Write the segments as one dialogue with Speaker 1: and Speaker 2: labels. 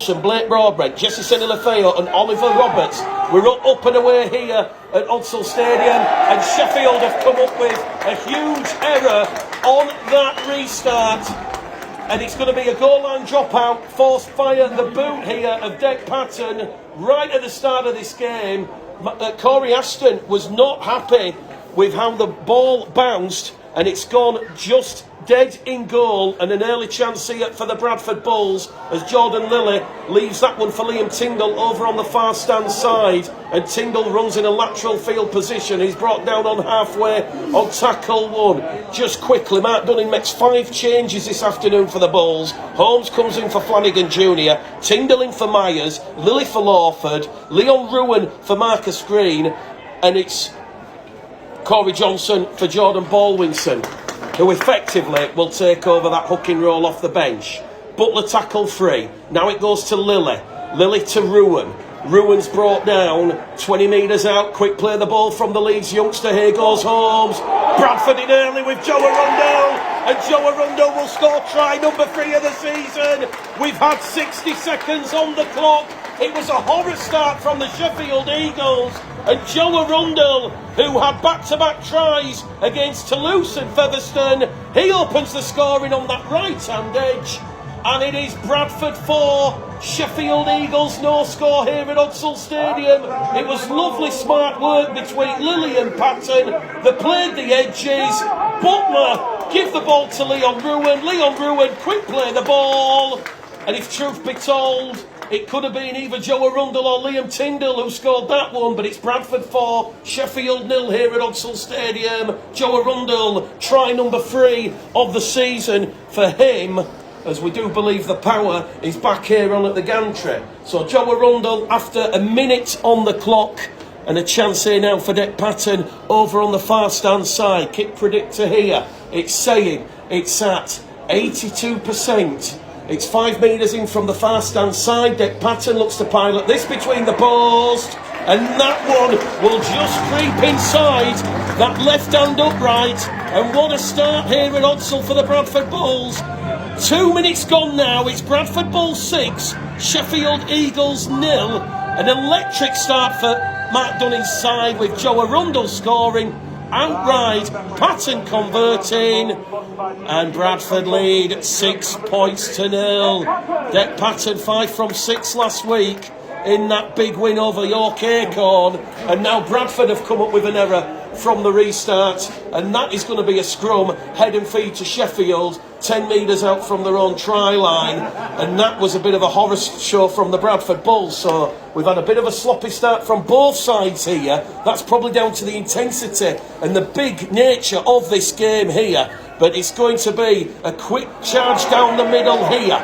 Speaker 1: Blake Broadbent, Jesse Senilafeo and Oliver Roberts. We're up and away here at Odsal Stadium, and Sheffield have come up with a huge error on that restart, and it's going to be a goal line dropout, forced fire, the boot here of Dec Patton right at the start of this game. Corey Aston was not happy with how the ball bounced, and it's gone just dead in goal, and an early chance here for the Bradford Bulls as Jordan Lilly leaves that one for Liam Tyndall over on the far stand side, and Tyndall runs in a lateral field position. He's brought down on halfway on tackle one. Just quickly, Mark Dunning makes 5 changes this afternoon for the Bulls. Holmes comes in for Flanagan Jr., Tyndall in for Myers, Lilly for Lawford, Leon Ruan for Marcus Green, and it's Corey Johnson for Jordan Baldwinson, who effectively will take over that hooking role off the bench. Butler tackle free. Now it goes to Lilly. Lilly to Ruan. Ruan's brought down 20 metres out. Quick play the ball from the Leeds youngster. Here goes Holmes. Bradford in early with Joe Arundel. And Joe Arundel will score try number 3 of the season. We've had 60 seconds on the clock. It was a horror start from the Sheffield Eagles. And Joe Arundel, who had back-to-back tries against Toulouse and Featherstone, he opens the scoring on that right-hand edge. And it is Bradford 4, Sheffield Eagles no score here at Odsal Stadium. It was lovely smart work between Lilly and Patton. They played the edges. Butler give the ball to Leon Ruan. Leon Ruan quick play the ball. And if truth be told, it could have been either Joe Arundel or Liam Tyndall who scored that one, but it's Bradford 4, Sheffield 0 here at Odsal Stadium. Joe Arundel, try number 3 of the season for him, as we do believe the power is back here on at the gantry. So Joe Arundel, after a minute on the clock, and a chance here now for Dec Patton over on the far stand side. Kick predictor here, it's saying it's at 82%. It's 5 metres in from the far stand side. Dec Patton looks to pilot this between the post, and that one will just creep inside that left hand upright. And what a start here at Odsal for the Bradford Bulls. 2 minutes gone now. It's Bradford Bulls 6, Sheffield Eagles 0. An electric start for Mark Dunning's side, with Joe Arundel scoring outright, Patton converting, and Bradford lead 6 points to 0. Dec Patton 5 from 6 last week in that big win over York Acorn, and now Bradford have come up with an error from the restart, and that is going to be a scrum, head and feet to Sheffield, 10 metres out from their own try line, and that was a bit of a horror show from the Bradford Bulls. So we've had a bit of a sloppy start from both sides here. That's probably down to the intensity and the big nature of this game here, but it's going to be a quick charge down the middle here.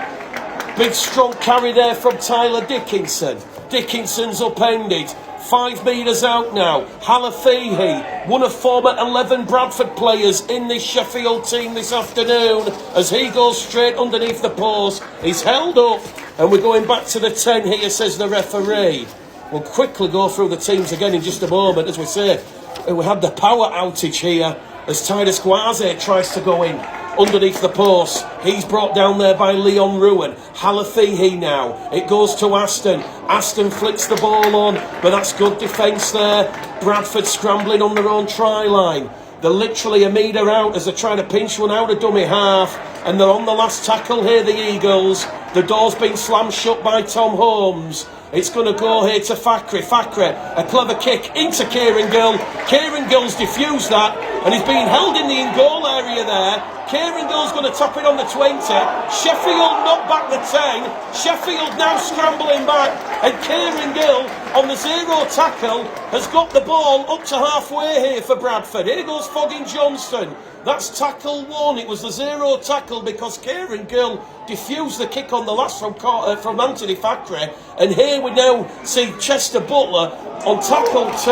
Speaker 1: Big strong carry there from Tyler Dickinson. Dickinson's upended. 5 metres out now. Halafihi, one of former 11 Bradford players in this Sheffield team this afternoon, as he goes straight underneath the post. He's held up, and we're going back to the 10 here, says the referee. We'll quickly go through the teams again in just a moment. As we say, we had the power outage here as Titus Gwaze tries to go in underneath the post. He's brought down there by Leon Ruan. Halafihi now. It goes to Aston. Aston flicks the ball on, but that's good defence there. Bradford scrambling on their own try line. They're literally a metre out as they're trying to pinch one out of dummy half, and they're on the last tackle here, the Eagles. The door's been slammed shut by Tom Holmes. It's going to go here to Fakri. Fakri, a clever kick into Kieran Gill. Kieran Gill's diffused that, and he's being held in the in-goal area there. Kieran Gill's going to top it on the 20. Sheffield knock back the 10. Sheffield now scrambling back, and Kieran Gill on the 0 tackle has got the ball up to halfway here for Bradford. Here goes Foggin Johnston. That's tackle 1. It was the 0 tackle because Kieran Gill diffused the kick on the last from Anthony Fakri. And here we now see Chester Butler on tackle 2,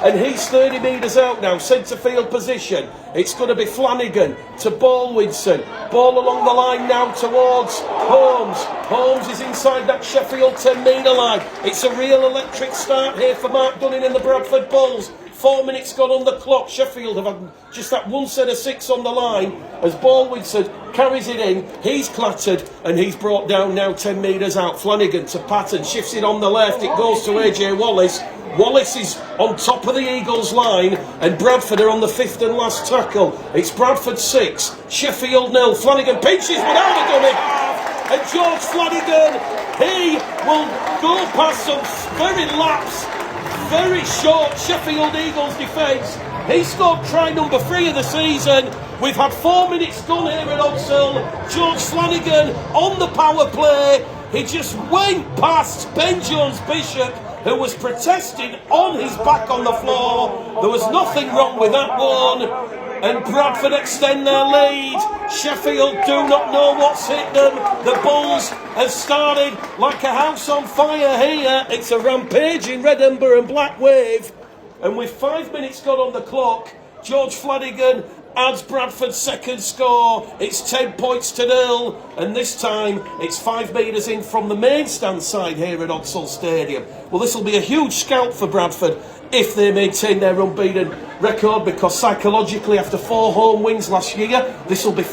Speaker 1: and he's 30 metres out now, centre field position. It's going to be Flanagan to Baldwinson. Ball along the line now towards Holmes. Holmes is inside that Sheffield 10 metre line. It's a real electric start here for Mark Dunning and the Bradford Bulls. 4 minutes gone on the clock. Sheffield have had just that one set of 6 on the line as Baldwinson carries it in. He's clattered and he's brought down now 10 metres out. Flanagan to Patton, shifts it on the left. It goes to AJ Wallace. Wallace is on top of the Eagles line and Bradford are on the 5th and last tackle. It's Bradford 6, Sheffield 0. Flanagan pinches without a dummy half and George Flanagan, he will go past some very lapse, very short Sheffield Eagles defence. He scored try number 3 of the season. We've had 4 minutes gone here at Odsall. George Flanagan on the power play. He just went past Ben Jones-Bishop, who was protesting on his back on the floor. There was nothing wrong with that one. And Bradford extend their lead. Sheffield do not know what's hit them. The Bulls have started like a house on fire here. It's a rampaging red ember and black wave. And with 5 minutes gone on the clock, George Flanagan adds Bradford's second score. It's 10 points to 0, and this time it's 5 metres in from the main stand side here at Odsall Stadium. Well, this will be a huge scalp for Bradford if they maintain their unbeaten record, because psychologically after 4 home wins last year, this will be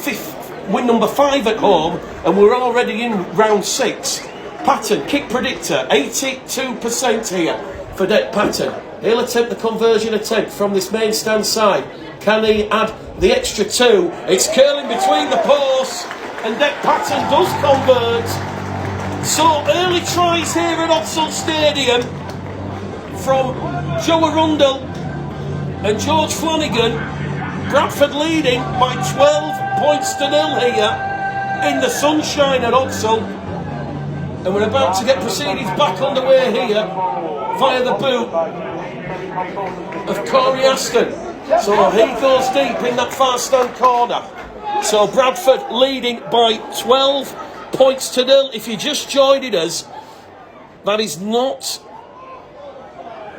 Speaker 1: win number 5 at home, and we're already in round 6. Patton, kick predictor, 82% here for Dec Patton. He'll attempt the conversion attempt from this main stand side. Can he add the extra 2? It's curling between the posts, and Dec Patton does convert. So early tries here at Odsall Stadium from Joe Arundel and George Flanagan. Bradford leading by 12 points to 0 here in the sunshine at Odsall. And we're about to get proceedings back underway here via the boot of Corey Aston. So he goes deep in that far stand corner. So Bradford leading by 12 points to 0. If you're just joining us, that is not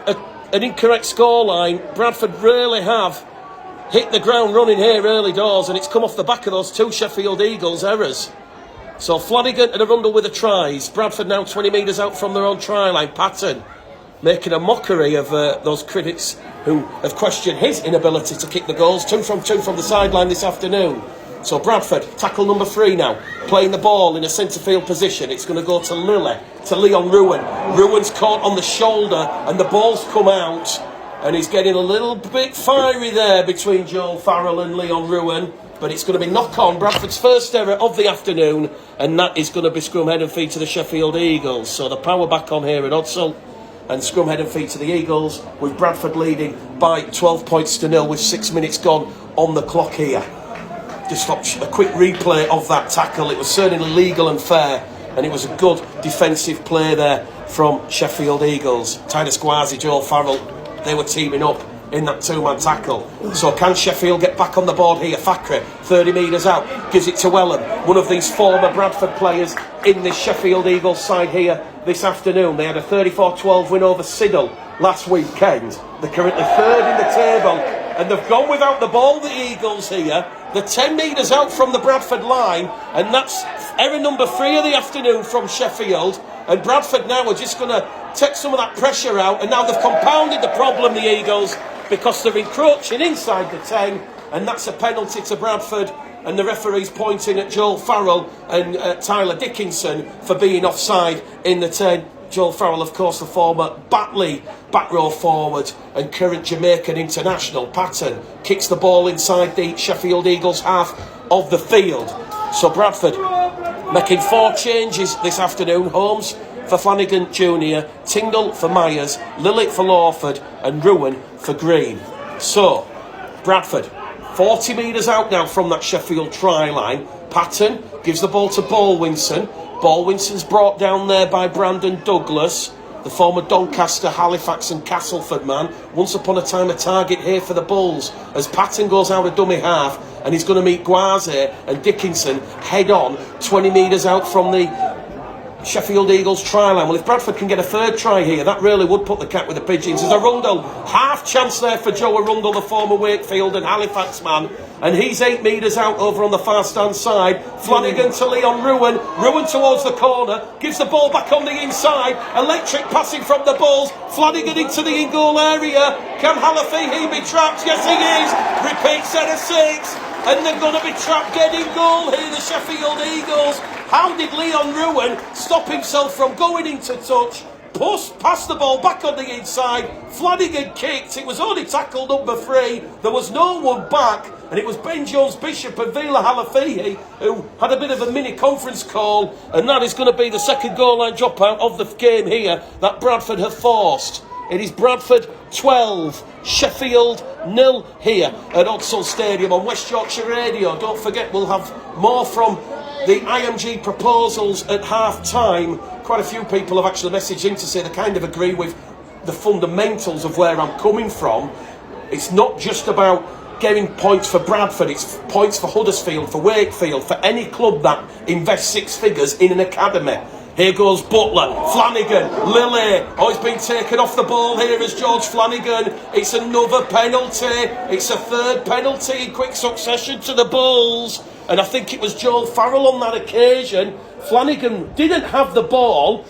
Speaker 1: an incorrect scoreline. Bradford really have hit the ground running here early doors, and it's come off the back of those 2 Sheffield Eagles errors. So Flanagan and Arundel with the tries. Bradford now 20 metres out from their own try line. Patton making a mockery of those critics who have questioned his inability to kick the goals. 2 from 2 from the sideline this afternoon. So Bradford, tackle number 3 now, playing the ball in a centre field position. It's going to go to Leon Ruin. Ruin's caught on the shoulder and the ball's come out, and he's getting a little bit fiery there between Joel Farrell and Leon Ruin. But it's going to be knock on, Bradford's first error of the afternoon, and that is going to be scrum head and feet to the Sheffield Eagles. So the power back on here at Odsall, and scrum head and feet to the Eagles, with Bradford leading by 12 points to 0 with 6 minutes gone on the clock here. Just a quick replay of that tackle. It was certainly legal and fair, and it was a good defensive play there from Sheffield Eagles. Titus Gwazi, Joel Farrell, they were teaming up in that 2-man tackle. So can Sheffield get back on the board here? Fakri, 30 metres out, gives it to Wellham, one of these former Bradford players in this Sheffield Eagles side here this afternoon. They had a 34-12 win over Siddle last weekend. They're currently 3rd in the table, and they've gone without the ball, the Eagles here. They're 10 metres out from the Bradford line, and that's error number 3 of the afternoon from Sheffield. And Bradford now are just going to take some of that pressure out, and now they've compounded the problem, the Eagles, because they're encroaching inside the 10, and that's a penalty to Bradford, and the referee's pointing at Joel Farrell and Tyler Dickinson for being offside in the 10. Joel Farrell, of course, the former Batley back row forward and current Jamaican international. Patton kicks the ball inside the Sheffield Eagles half of the field. So Bradford making 4 changes this afternoon. Holmes for Flanagan Jr., Tingle for Myers, Lillett for Lawford, and Ruin for Green. So Bradford 40 metres out now from that Sheffield try line. Patton gives the ball to Baldwinson. Baldwinson's brought down there by Brandon Douglas, the former Doncaster, Halifax and Castleford man. Once upon a time a target here for the Bulls, as Patton goes out of dummy half, and he's going to meet Gwazi and Dickinson head on 20 metres out from the Sheffield Eagles try line. Well, if Bradford can get a third try here, that really would put the cat with the pigeons. There's Arundel, half chance there for Joe Arundel, the former Wakefield and Halifax man, and he's 8 metres out over on the far stand side. Flanagan to Leon Ruan, Ruan towards the corner, gives the ball back on the inside, electric passing from the Bulls, Flanagan into the in-goal area. Can Halafihi be trapped? Yes he is. Repeat set of 6, and they're going to be trapped dead in goal here, the Sheffield Eagles. How did Leon Ruan stop himself from going into touch? Passed the ball back on the inside. Flanagan kicked. It was only tackle number 3. There was no one back. And it was Ben Jones-Bishop and Vila Halafihi who had a bit of a mini conference call. And that is going to be the second goal line dropout of the game here that Bradford have forced. It is Bradford 12, Sheffield 0 here at Odsal Stadium on West Yorkshire Radio. Don't forget, we'll have more from the IMG proposals at half-time. Quite a few people have actually messaged in to say they kind of agree with the fundamentals of where I'm coming from. It's not just about getting points for Bradford, it's points for Huddersfield, for Wakefield, for any club that invests 6 figures in an academy. Here goes Butler, Flanagan, Lilly. Oh, he's been taken off the ball here as George Flanagan. It's another penalty. It's a third penalty in quick succession to the Bulls. And I think it was Joel Farrell on that occasion. Flanagan didn't have the ball,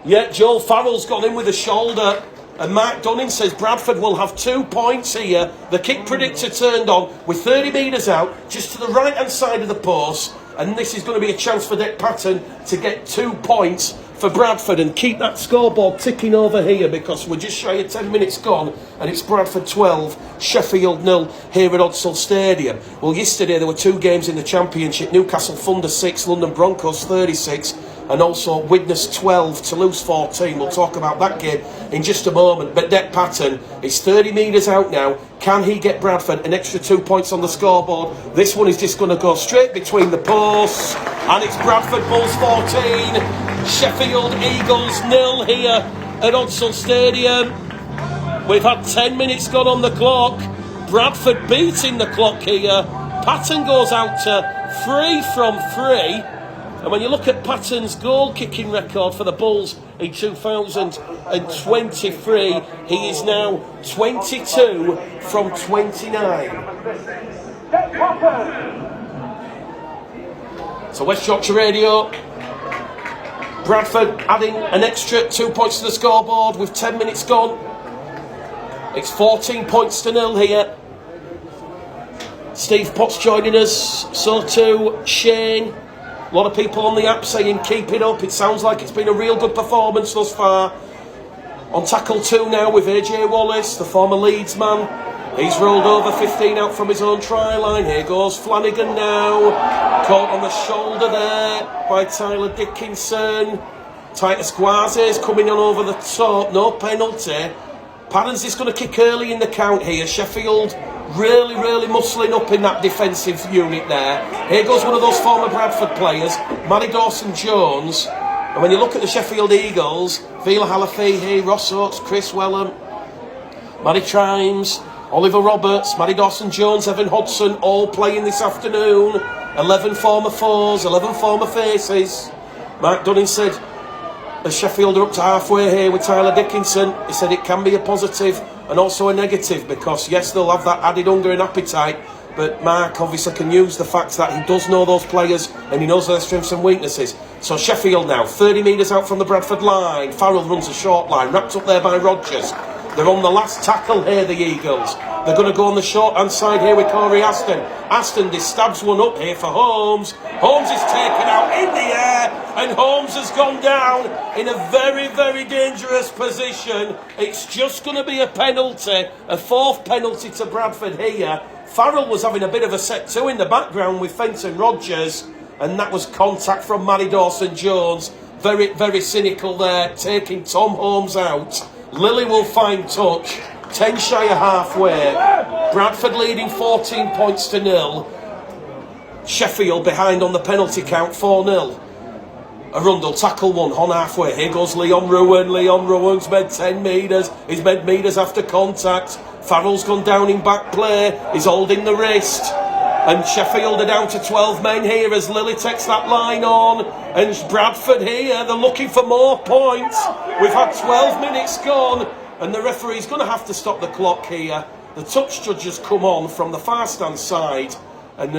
Speaker 1: yet Joel Farrell's gone in with a shoulder. And Mark Dunning says Bradford will have 2 points here. The kick predictor turned on with 30 metres out, just to the right-hand side of the post. And this is going to be a chance for Dick Patton to get 2 points for Bradford and keep that scoreboard ticking over here, because we're just shy of 10 minutes gone and it's Bradford 12, Sheffield 0 here at Odsal Stadium. Well, yesterday there were 2 games in the Championship. Newcastle Thunder 6, London Broncos 36, and also Widnes 12, Toulouse 14. We'll talk about that game in just a moment. But Dick Patton is 30 metres out now. Can he get Bradford an extra 2 points on the scoreboard? This one is just going to go straight between the posts. And it's Bradford Bulls 14, Sheffield Eagles 0 here at Odsal Stadium. We've had 10 minutes gone on the clock. Bradford beating the clock here. Patton goes out to 3 from 3. And when you look at Patton's goal-kicking record for the Bulls in 2023, he is now 22 from 29. So West Yorkshire Radio, Bradford adding an extra 2 points to the scoreboard with 10 minutes gone. It's 14 points to 0 here. Steve Potts joining us, so too Shane. A lot of people on the app saying keep it up. It sounds like it's been a real good performance thus far. On tackle 2 now with AJ Wallace, the former Leeds man. He's rolled over 15 out from his own try line. Here goes Flanagan now. Caught on the shoulder there by Tyler Dickinson. Titus Guaze's coming on over the top. No penalty. Patton's just going to kick early in the count here. Sheffield really muscling up in that defensive unit there. Here goes one of those former Bradford players, Matty Dawson-Jones. And when you look at the Sheffield Eagles, Vila Halafihi, Ross Oates, Chris Wellham, Matty Trimes, Oliver Roberts, Matty Dawson-Jones, Evan Hodson, all playing this afternoon. 11 former foes, 11 former faces. Mark Dunning said, as Sheffield are up to halfway here with Tyler Dickinson, he said it can be a positive and also a negative, because yes, they'll have that added hunger and appetite, but Mark obviously can use the fact that he does know those players and he knows their strengths and weaknesses. So Sheffield now 30 metres out from the Bradford line. Farrell runs a short line, wrapped up there by Rogers. They're on the last tackle here, the Eagles. They're going to go on the short hand side here with Corey Aston. Aston stabs one up here for Holmes. Holmes is taken out in the air, and Holmes has gone down in a very dangerous position. It's just going to be a penalty, a 4th penalty to Bradford here. Farrell was having a bit of a set too in the background with Fenton Rogers, and that was contact from Matty Dawson-Jones. Very cynical there, taking Tom Holmes out. Lilly will find touch. 10 shy of halfway. Bradford leading 14 points to 0. Sheffield behind on the penalty count 4-0. Arundel tackle 1 on halfway. Here goes Leon Ruan. Leon Ruan's made 10 metres. He's made metres after contact. Farrell's gone down in back play. He's holding the wrist. And Sheffield are down to 12 men here as Lily takes that line on. And Bradford here, they're looking for more points. We've had 12 minutes gone. And the referee's going to have to stop the clock here. The touch judge has come on from the far stand side. And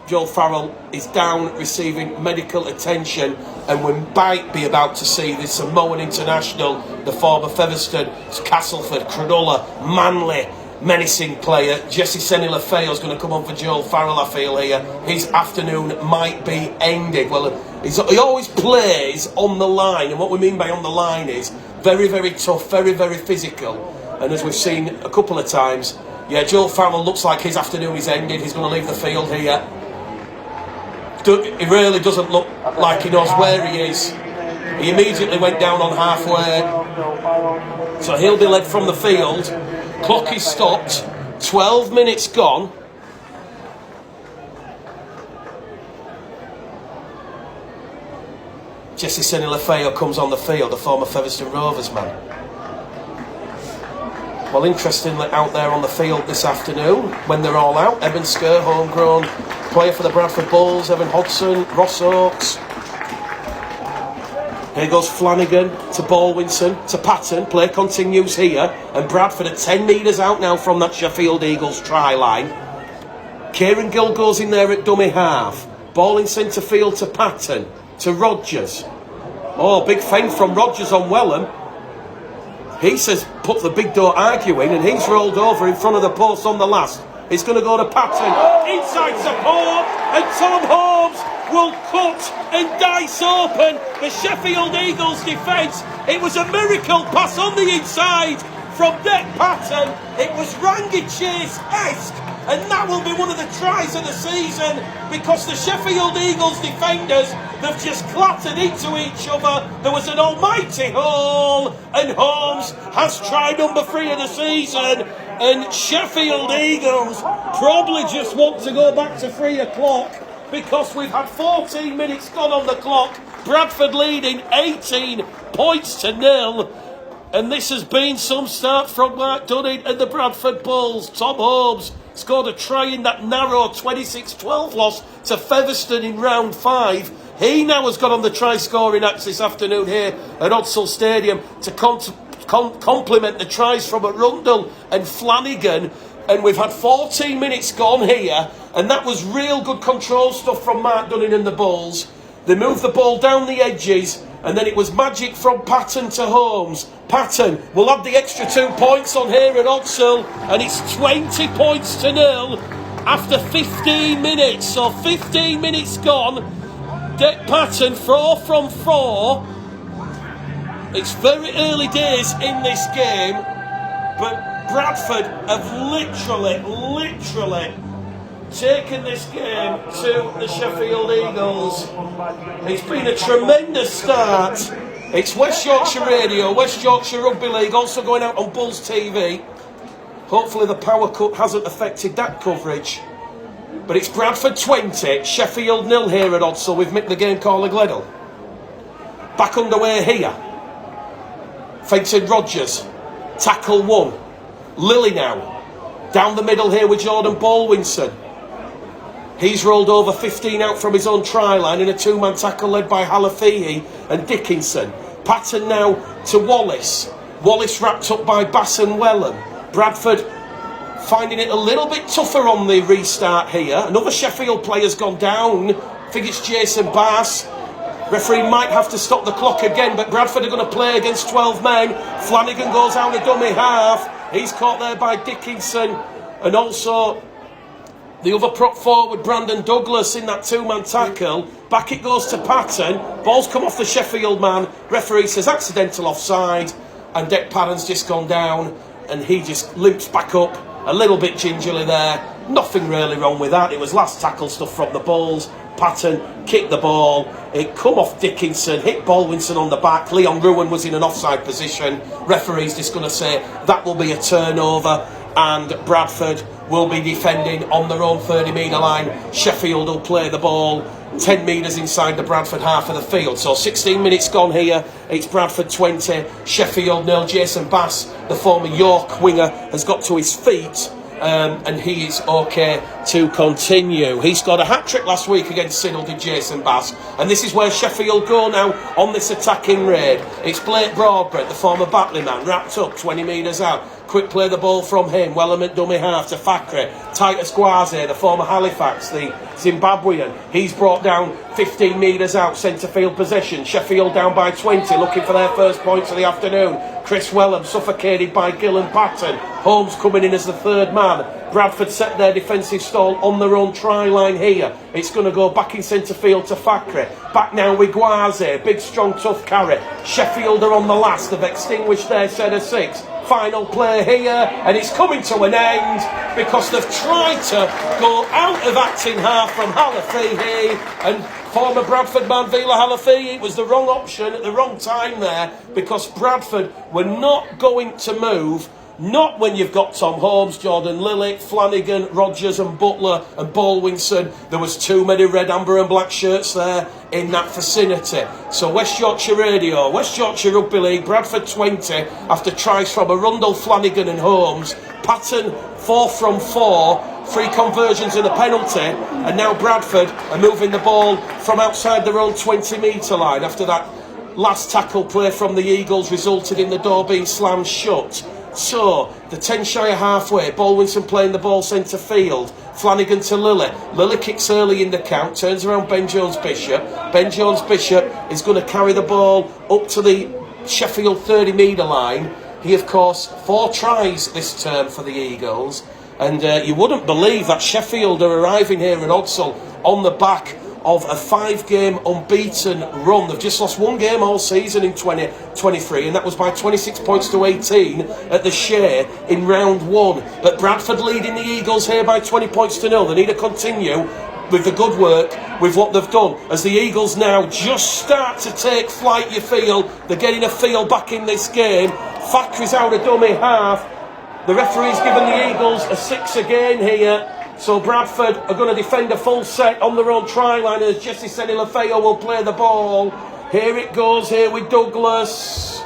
Speaker 1: Joel Farrell is down receiving medical attention. And we might be about to see this Samoan international, the former Featherstone, Castleford, Cronulla, Manly, menacing player. Jesse Senilafeo is going to come on for Joel Farrell, I feel here. His afternoon might be ended. Well, he always plays on the line, and what we mean by on the line is very, very tough, very, very physical. And as we've seen a couple of times, yeah, Joel Farrell looks like his afternoon is ended. He's going to leave the field here. He really doesn't look like he knows where he is. He immediately went down on halfway. So he'll be led from the field. Clock is stopped. 12 minutes gone. Jesse Senilafeo comes on the field, the former Featherstone Rovers man. Well, interestingly, out there on the field this afternoon, when they're all out, Evan Skur, homegrown player for the Bradford Bulls, Evan Hodson, Ross Oakes. Here goes Flanagan to Baldwinson, to Patton. Play continues here. And Bradford are 10 metres out now from that Sheffield Eagles try line. Kieran Gill goes in there at dummy half. Ball in centre field to Patton, to Rogers. Oh, big feint from Rogers on Wellham. He says, put the big door arguing, and he's rolled over in front of the post on the last. It's going to go to Patton. Inside support, and Tom Holmes will cut and dice open the Sheffield Eagles defence. It was a miracle pass on the inside from Dick Patton. It was Rangi Chase-esque, and that will be one of the tries of the season, because the Sheffield Eagles defenders, they've just clattered into each other. There was an almighty hole, and Holmes has try number 3 of the season. And Sheffield Eagles probably just want to go back to 3 o'clock, because we've had 14 minutes gone on the clock. Bradford leading 18 points to 0. And this has been some start from Mark Dunning and the Bradford Bulls. Tom Holmes scored a try in that narrow 26-12 loss to Featherstone in round 5. He now has got on the try-scoring axe this afternoon here at Odsal Stadium to complement the tries from Arundel and Flanagan. And we've had 14 minutes gone here, and that was real good control stuff from Mark Dunning and the Bulls. They moved the ball down the edges, and then it was magic from Patton to Holmes. Patton will have the extra 2 points on here at Odsal, and it's 20 points to 0 after 15 minutes. So 15 minutes gone. Dick Patton 4 from 4. It's very early days in this game, but Bradford have literally taken this game to the Sheffield Eagles. It's been a tremendous start. It's West Yorkshire Radio, West Yorkshire Rugby League, also going out on Bulls TV. Hopefully the power cut hasn't affected that coverage. But it's Bradford 20, Sheffield 0 here at Odsal with Mick the Game Caller Gleddle. Back underway here. Feinted Rogers. Tackle 1. Lily now. Down the middle here with Jordan Baldwinson. He's rolled over 15 out from his own try line in a 2-man tackle led by Halafihi and Dickinson. Patton now to Wallace. Wallace wrapped up by Bass and Wellham. Bradford finding it a little bit tougher on the restart here. Another Sheffield player's gone down. I think it's Jason Bass. Referee might have to stop the clock again, but Bradford are going to play against 12 men. Flanagan goes out a dummy half. He's caught there by Dickinson. And also the other prop forward, Brandon Douglas, in that 2-man tackle. Back it goes to Patton. Ball's come off the Sheffield man. Referee says accidental offside. And Dick Patton's just gone down. And he just limps back up a little bit gingerly there. Nothing really wrong with that. It was last tackle stuff from the Bulls. Patton kicked the ball. It come off Dickinson, hit Baldwinson on the back. Leon Ruan was in an offside position. Referee's just going to say that will be a turnover, and Bradford will be defending on their own 30-metre line. Sheffield will play the ball 10 metres inside the Bradford half of the field. So 16 minutes gone here. It's Bradford 20, Sheffield 0. Jason Bass, the former York winger, has got to his feet. and he is okay to continue. He scored a hat-trick last week against Siddle, did Jason Bass, and this is where Sheffield go now on this attacking raid. It's Blake Broadbent, the former Batley man, wrapped up 20 metres out. Quick play the ball from him, Wellerman dummy half to Fakri. Titus Gwaze, the former Halifax, the Zimbabwean, he's brought down 15 metres out, centre field possession. Sheffield down by 20, looking for their first points of the afternoon. Chris Wellham suffocated by Gillan Patton. Holmes coming in as the third man. Bradford set their defensive stall on their own try line here. It's going to go back in centre field to Fakri. Back now with Gwaze, big strong tough carry. Sheffield are on the last, they've extinguished their set of six. Final play here, and it's coming to an end because they've tried to go out of acting half from Halafihi, and former Bradford man Vila Halafihi was the wrong option at the wrong time there, because Bradford were not going to move. Not when you've got Tom Holmes, Jordan Lillick, Flanagan, Rogers and Butler and Baldwinson. There was too many red, amber and black shirts there in that vicinity. So West Yorkshire Radio, West Yorkshire Rugby League, Bradford 20 after tries from Arundel, Flanagan and Holmes. Patton 4 from 4, 3 conversions and a penalty, and now Bradford are moving the ball from outside their own 20-metre line after that last tackle play from the Eagles resulted in the door being slammed shut. So, the 10 shy of halfway, Baldwinson playing the ball centre field, Flanagan to Lilly. Lilly kicks early in the count, turns around Ben Jones-Bishop. Ben Jones-Bishop is going to carry the ball up to the Sheffield 30-metre line. He, of course, 4 tries this term for the Eagles. And you wouldn't believe that Sheffield are arriving here at Odsal on the back of a 5-game unbeaten run. They've just lost 1 game all season in 2023, and that was by 26 points to 18 at the Shea in round 1. But Bradford leading the Eagles here by 20 points to 0. They need to continue with the good work, with what they've done, as the Eagles now just start to take flight. You feel they're getting a feel back in this game. Fakri's out a dummy half. The referee's given the Eagles a 6 again here. So Bradford are going to defend a full set on their own try line as Jesse Senilafeo will play the ball. Here it goes here with Douglas.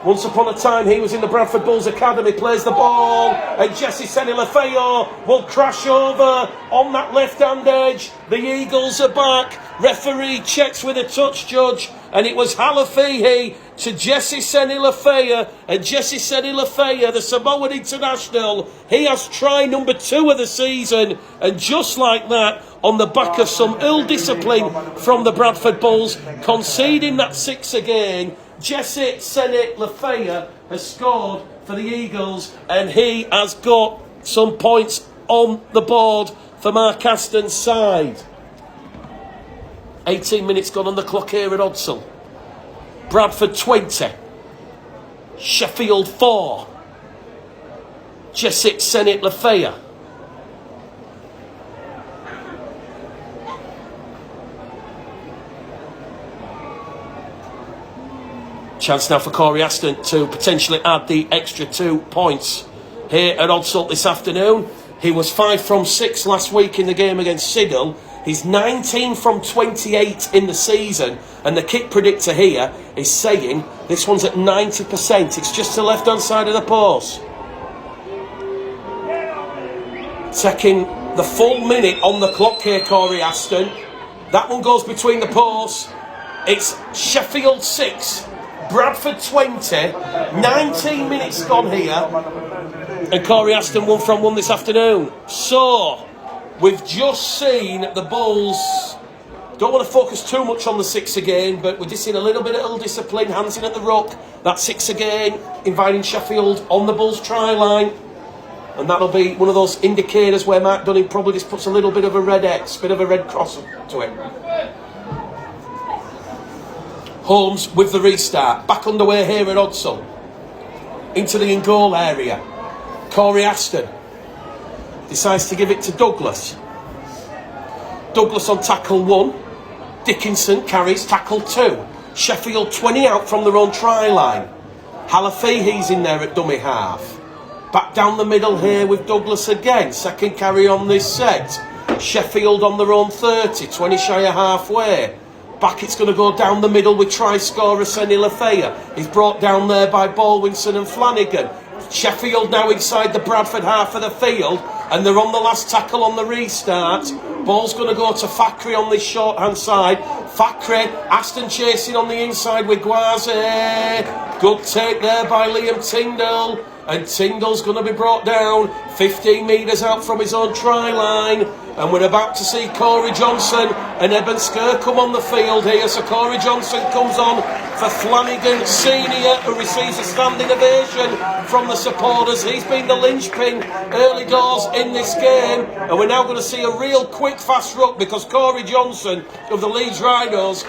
Speaker 1: Once upon a time he was in the Bradford Bulls Academy, plays the ball, and Jesse Senilafeo will crash over on that left-hand edge. The Eagles are back. Referee checks with a touch judge, and it was Halafihi to Jesse Senilafeo, and Jesse Senilafeo, the Samoan international, he has try number 2 of the season, and just like that, on the back of some ill discipline from the Bradford Bulls, conceding that 6 again, Jesse Senilafeo has scored for the Eagles, and he has got some points on the board for Mark Aston's side. 18 minutes gone on the clock here at Odsal. Bradford 20, Sheffield 4, Jessic Senilafeo. Chance now for Corey Aston to potentially add the extra 2 points here at Odsal this afternoon. He was 5 from 6 last week in the game against Siddle. He's 19 from 28 in the season, and the kick predictor here is saying this one's at 90%. It's just the left-hand side of the post. Taking the full minute on the clock here, Corey Aston. That one goes between the posts. It's Sheffield 6, Bradford 20, 19 minutes gone here, and Corey Aston 1 from 1 this afternoon. So we've just seen the Bulls. Don't want to focus too much on the 6 again, but we're just seeing a little bit of ill discipline, hands in at the ruck. That 6 again, inviting Sheffield on the Bulls try line. And that'll be one of those indicators where Mark Dunning probably just puts a little bit of a red X, bit of a red cross to it. Holmes with the restart. Back underway here at Odsal. Into the in-goal area. Corey Aston decides to give it to Douglas. Douglas on tackle 1. Dickinson carries tackle 2. Sheffield 20 out from their own try line. Halafihi's in there at dummy half. Back down the middle here with Douglas again. Second carry on this set. Sheffield on their own 30. 20 shy of halfway. Back it's going to go down the middle with try scorer Senilafeo. He's brought down there by Baldwinson and Flanagan. Sheffield now inside the Bradford half of the field. and they're on the last tackle on the restart. Ball's going to go to Fakri on this short hand side. Fakri, Aston chasing on the inside with Gwazi. Good take there by Liam Tyndall. And Tyndall's going to be brought down 15 metres out from his own try line. And we're about to see Corey Johnson and Eben Skur come on the field here. So Corey Johnson comes on for Flanagan Senior, who receives a standing ovation from the supporters. He's been the linchpin early doors in this game. And we're now going to see a real quick, fast ruck because Corey Johnson of the Leeds Rhinos,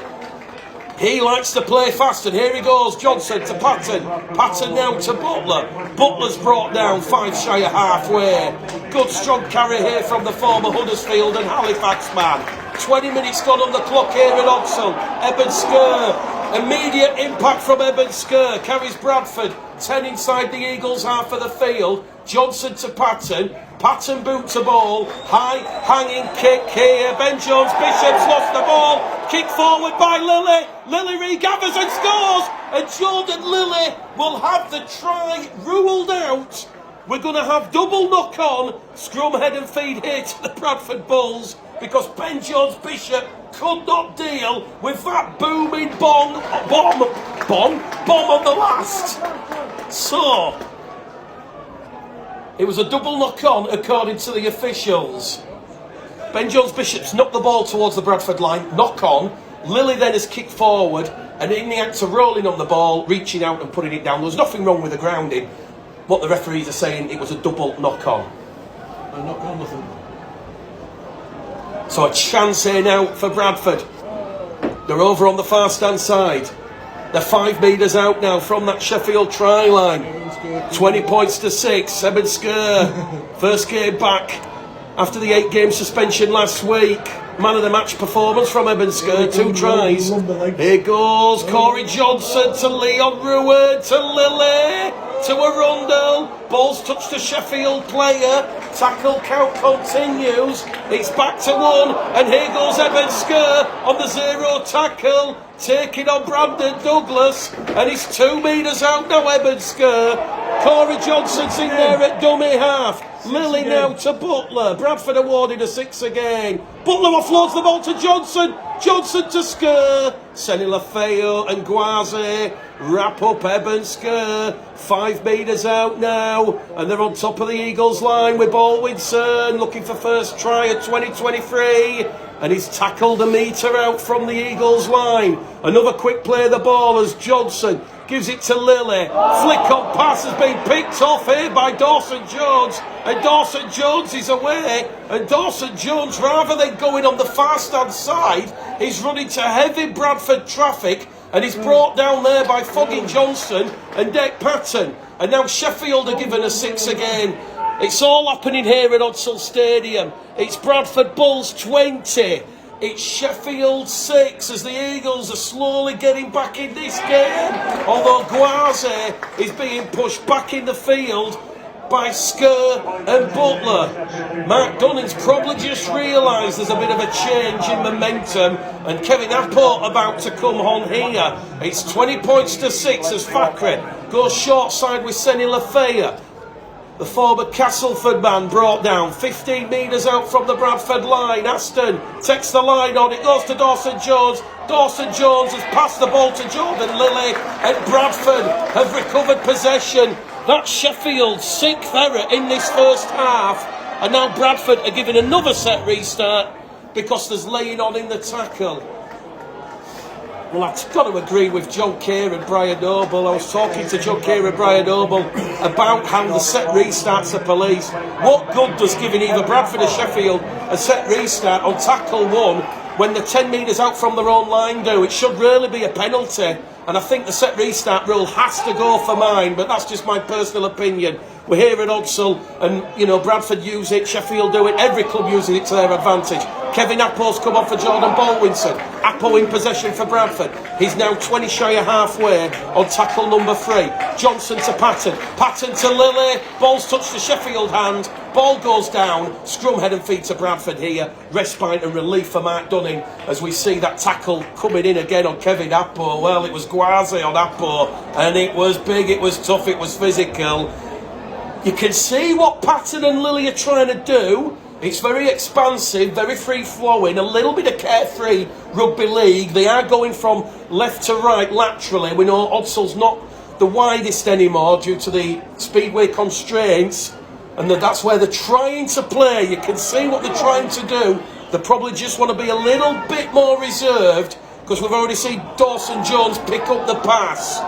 Speaker 1: he likes to play fast, and here he goes, Johnson to Patton. Patton now to Butler. Butler's brought down 5 shy of halfway. Good strong carry here from the former Huddersfield and Halifax man. 20 minutes gone on the clock here at Odsal. Eben Skur. Immediate impact from Eben Skur. Carries Bradford. 10 inside the Eagles half of the field. Johnson to Patton. Patton boot to ball. High hanging kick here. Ben Jones Bishop's lost the ball. Kick forward by Lilly. Lilly regathers and scores. And Jordan Lilly will have the try ruled out. We're going to have double knock on. Scrum head and feed here to the Bradford Bulls because Ben Jones Bishop could not deal with that booming bomb on the last. So it was a double knock on according to the officials. Ben Jones Bishop's knocked the ball towards the Bradford line, knock on. Lilly then has kicked forward and in the act of rolling on the ball, reaching out and putting it down. There was nothing wrong with the grounding. What the referees are saying, it was a double knock on.
Speaker 2: A knock on, nothing.
Speaker 1: So a chance here now for Bradford. They're over on the far stand side. They're 5 metres out now from that Sheffield try line. 20 points to 6. Eben Skur, first game back after the 8-game suspension last week. Man of the match performance from Eben Skur, 2 tries. Here goes Corey Johnson to Leon Ruard to Lilly to Arundel. Ball's touched to Sheffield player. Tackle count continues. It's back to 1 and here goes Eben Skur on the 0 tackle. Taking on Brandon Douglas and he's 2 metres out now, Eben Skur. Corey Johnson's in there at dummy half. Lilly now to Butler. Bradford awarded a 6 again. Butler offloads the ball to Johnson. Johnson to Skur. Senny Lafayette and Gwazi wrap up Eben Skur. 5 metres out now. And they're on top of the Eagles line with Baldwinson looking for first try of 2023. And he's tackled a metre out from the Eagles line. Another quick play of the ball as Johnson gives it to Lilly. Flick on pass has been picked off here by Dawson Jones. And Dawson Jones is away. And Dawson Jones, rather than going on the far stand side, he's running to heavy Bradford traffic. And he's brought down there by Fogging Johnson and Dick Patton. And now Sheffield are given a 6 again. It's all happening here at Odsal Stadium. It's Bradford Bulls 20. It's Sheffield 6 as the Eagles are slowly getting back in this game. Although Gwazi is being pushed back in the field by Skur and Butler. Mark Dunning's probably just realised there's a bit of a change in momentum and Kevin Apple about to come on here. It's 20 points to 6 as Fakri goes short side with Senny Lafayette. The former Castleford man brought down 15 metres out from the Bradford line. Aston takes the line on. It goes to Dawson Jones. Dawson Jones has passed the ball to Jordan Lilly. And Bradford have recovered possession. That's Sheffield's 6th error in this first half. And now Bradford are giving another set restart because there's laying on in the tackle. Well, I've got to agree with John Kerr and Brian Noble. I was talking to John Kerr and Brian Noble about how the set restarts are policed. What good does giving either Bradford or Sheffield a set restart on tackle 1 when they're 10 metres out from their own line do? It should really be a penalty. And I think the set restart rule has to go for mine, but that's just my personal opinion. We're here at Odsal and, you know, Bradford use it, Sheffield do it, every club uses it to their advantage. Kevin Apple's come on for Jordan Baldwinson. Apple in possession for Bradford. He's now 20 shy of halfway on tackle number 3. Johnson to Patton. Patton to Lilly. Ball's touched the Sheffield hand. Ball goes down. Scrum head and feet to Bradford here. Respite and relief for Mark Dunning as we see that tackle coming in again on Kevin Apple. Well, it was Gwazi on Apple and it was big, it was tough, it was physical. You can see what Patton and Lily are trying to do. It's very expansive, very free-flowing, a little bit of carefree rugby league. They are going from left to right laterally. We know Odsall's not the widest anymore due to the speedway constraints, and that's where they're trying to play. You can see what they're trying to do. They probably just want to be a little bit more reserved, because we've already seen Dawson Jones pick up the pass.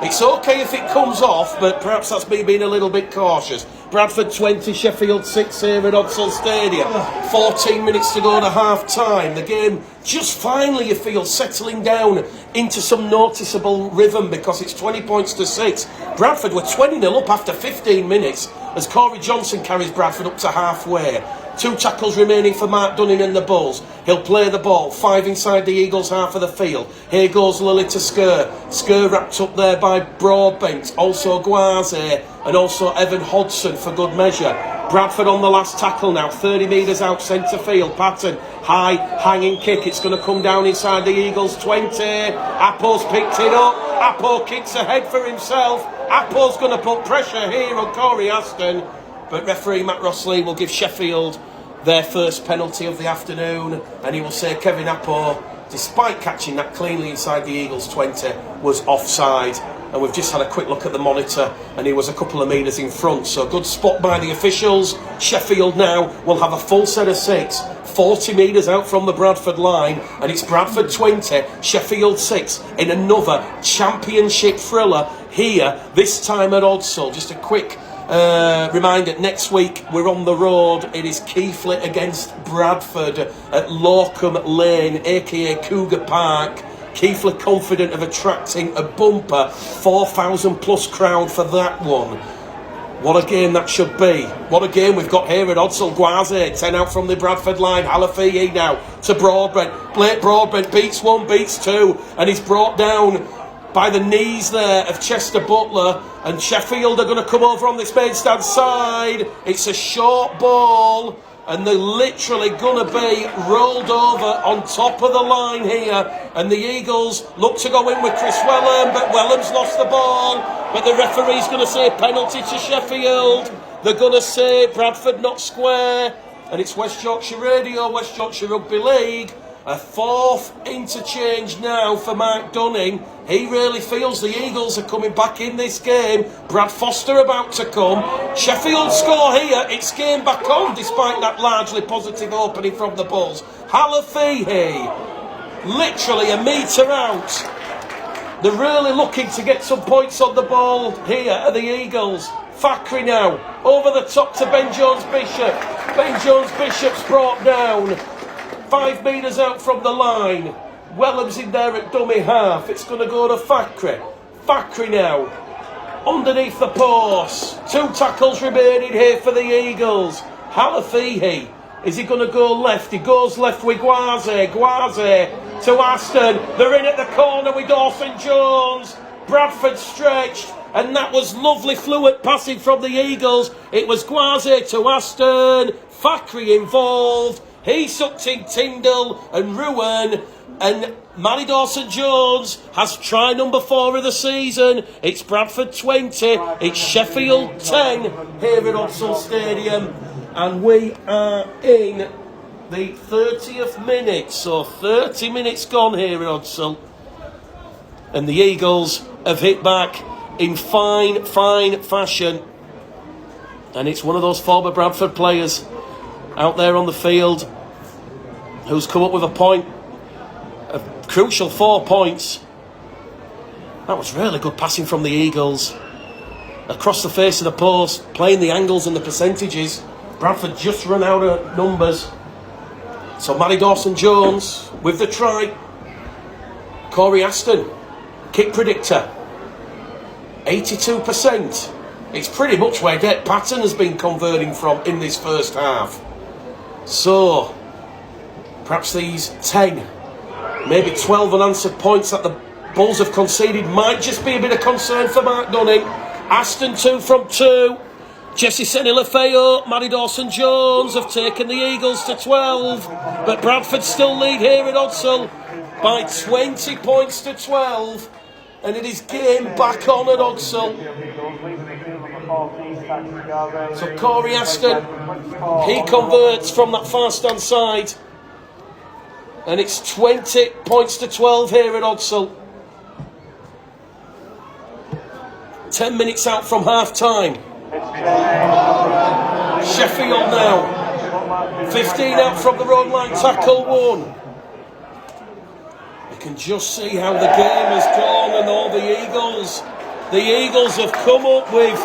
Speaker 1: It's okay if it comes off, but perhaps that's me being a little bit cautious. Bradford 20, Sheffield 6 here at Odsall Stadium. 14 minutes to go to half-time. The game just finally, you feel, settling down into some noticeable rhythm because it's 20 points to 6. Bradford were 20-0 up after 15 minutes as Corey Johnson carries Bradford up to halfway. 2 tackles remaining for Mark Dunning and the Bulls. He'll play the ball. 5 inside the Eagles' half of the field. Here goes Lily to Skur. Skur wrapped up there by Broadbent. Also Guaze and also Evan Hodson for good measure. Bradford on the last tackle now. 30 metres out centre field. Patton. High hanging kick. It's going to come down inside the Eagles' 20. Appo's picked it up. Appo kicks ahead for himself. Appo's going to put pressure here on Corey Aston. But referee Matt Rossley will give Sheffield their first penalty of the afternoon, and he will say Kevin Appo, despite catching that cleanly inside the Eagles' 20, was offside. And we've just had a quick look at the monitor, and he was a couple of metres in front. So good spot by the officials. Sheffield now will have a full set of 6, 40 metres out from the Bradford line, and it's Bradford 20, Sheffield 6 in another championship thriller here, this time at Odsall. Just a quick reminder, next week we're on the road. It is Keighley against Bradford at Lorcombe Lane, aka Cougar Park. Keighley confident of attracting a bumper 4,000 plus crowd for that one. What a game that should be. What a game we've got here at Odsall. Guaze 10 out from the Bradford line. Halafihi now to Broadbent. Blake Broadbent beats 1, beats 2, and he's brought down by the knees there of Chester Butler, and Sheffield are going to come over on this main stand side. It's a short ball, and they're literally going to be rolled over on top of the line here, and the Eagles look to go in with Chris Wellham, but Wellham's lost the ball, but the referee's going to say penalty to Sheffield. They're going to say Bradford not square, and it's West Yorkshire Radio, West Yorkshire Rugby League. A 4th interchange now for Mark Dunning. He really feels the Eagles are coming back in this game. Brad Foster about to come. Sheffield score here. It's game back on despite that largely positive opening from the Bulls. Halafihi, literally a metre out. They're really looking to get some points on the ball here are the Eagles. Fakhri now, over the top to Ben Jones-Bishop. Ben Jones-Bishop's brought down. 5 metres out from the line. Wellham's in there at dummy half. It's going to go to Fakhri. Fakhri now. Underneath the post. 2 tackles remaining here for the Eagles. Halafihi. Is he going to go left? He goes left with Guaze. Guaze to Aston. They're in at the corner with Dawson Jones. Bradford stretched. And that was lovely fluid passing from the Eagles. It was Guaze to Aston. Fakhri involved. He sucked in Tyndall and Ruan, and Manny Dawson-Jones has try number 4 of the season. It's Bradford 20, it's Sheffield 10 here at Odsall Stadium, and we are in the 30th minute, so 30 minutes gone here at Odsall, and the Eagles have hit back in fine fashion, and it's one of those former Bradford players out there on the field who's come up with a point, a crucial 4 points. That was really good passing from the Eagles across the face of the post, playing the angles and the percentages. Bradford just run out of numbers, so Manny Dawson-Jones with the try. Corey Aston, kick predictor, 82%. It's pretty much where Det Patton has been converting from in this first half. So, perhaps these 10, maybe 12 unanswered points that the Bulls have conceded might just be a bit of concern for Mark Dunning. Aston 2 from 2. Jesse Senilafeo, Manny Dawson-Jones have taken the Eagles to 12. But Bradford still lead here at Odsall by 20 points to 12. And it is game back on at Odsall. So Corey Ashton, he converts from that far stand side. And it's 20 points to 12 here at Odsal. 10 minutes out from half time. Sheffield now. 15 out from the road line, tackle 1. You can just see how the game has gone, and all the Eagles have come up with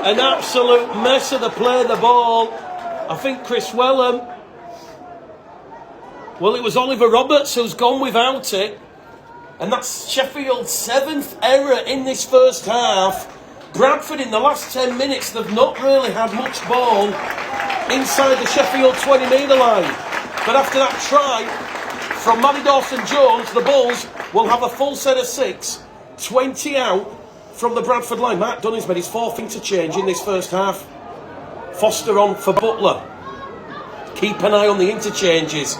Speaker 1: an absolute mess of the play of the ball. I think Chris Wellham, well, it was Oliver Roberts who's gone without it. And that's Sheffield's 7th error in this first half. Bradford in the last 10 minutes, they've not really had much ball inside the Sheffield 20-metre line. But after that try from Matty Dawson-Jones, the Bulls will have a full set of 6, 20 out from the Bradford line. Mark Dunning's made his 4th interchange in this first half. Foster on for Butler. Keep an eye on the interchanges.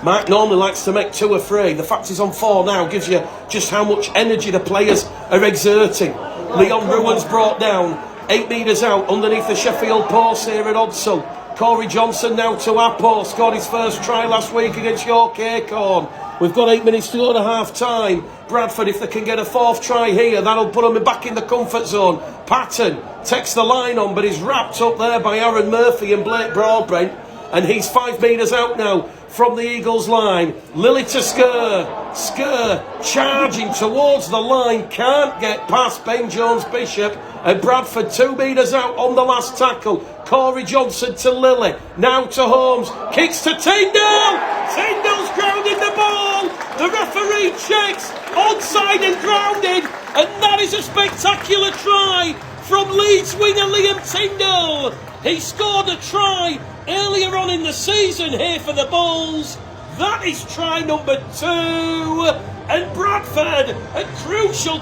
Speaker 1: Mark normally likes to make 2 or 3. The fact he's on 4 now gives you just how much energy the players are exerting. Leon Ruan's brought down 8 metres out underneath the Sheffield post here at Odsal. Corey Johnson now to Apo, scored his first try last week against York Acorn. We've got 8 minutes to go to half time. Bradford, if they can get a 4th try here, that'll put them back in the comfort zone. Patton takes the line on, but he's wrapped up there by Aaron Murphy and Blake Broadbent. And he's 5 metres out now from the Eagles line. Lily to Skur. Skur charging towards the line. Can't get past Ben Jones-Bishop. And Bradford 2 metres out on the last tackle. Corey Johnson to Lily. Now to Holmes. Kicks to Tyndall. Tyndall's grounding the ball. The referee checks. Onside and grounded. And that is a spectacular try from Leeds winger Liam Tyndall. He scored a try earlier on in the season here for the Bulls. That is try number 2. And Bradford, a crucial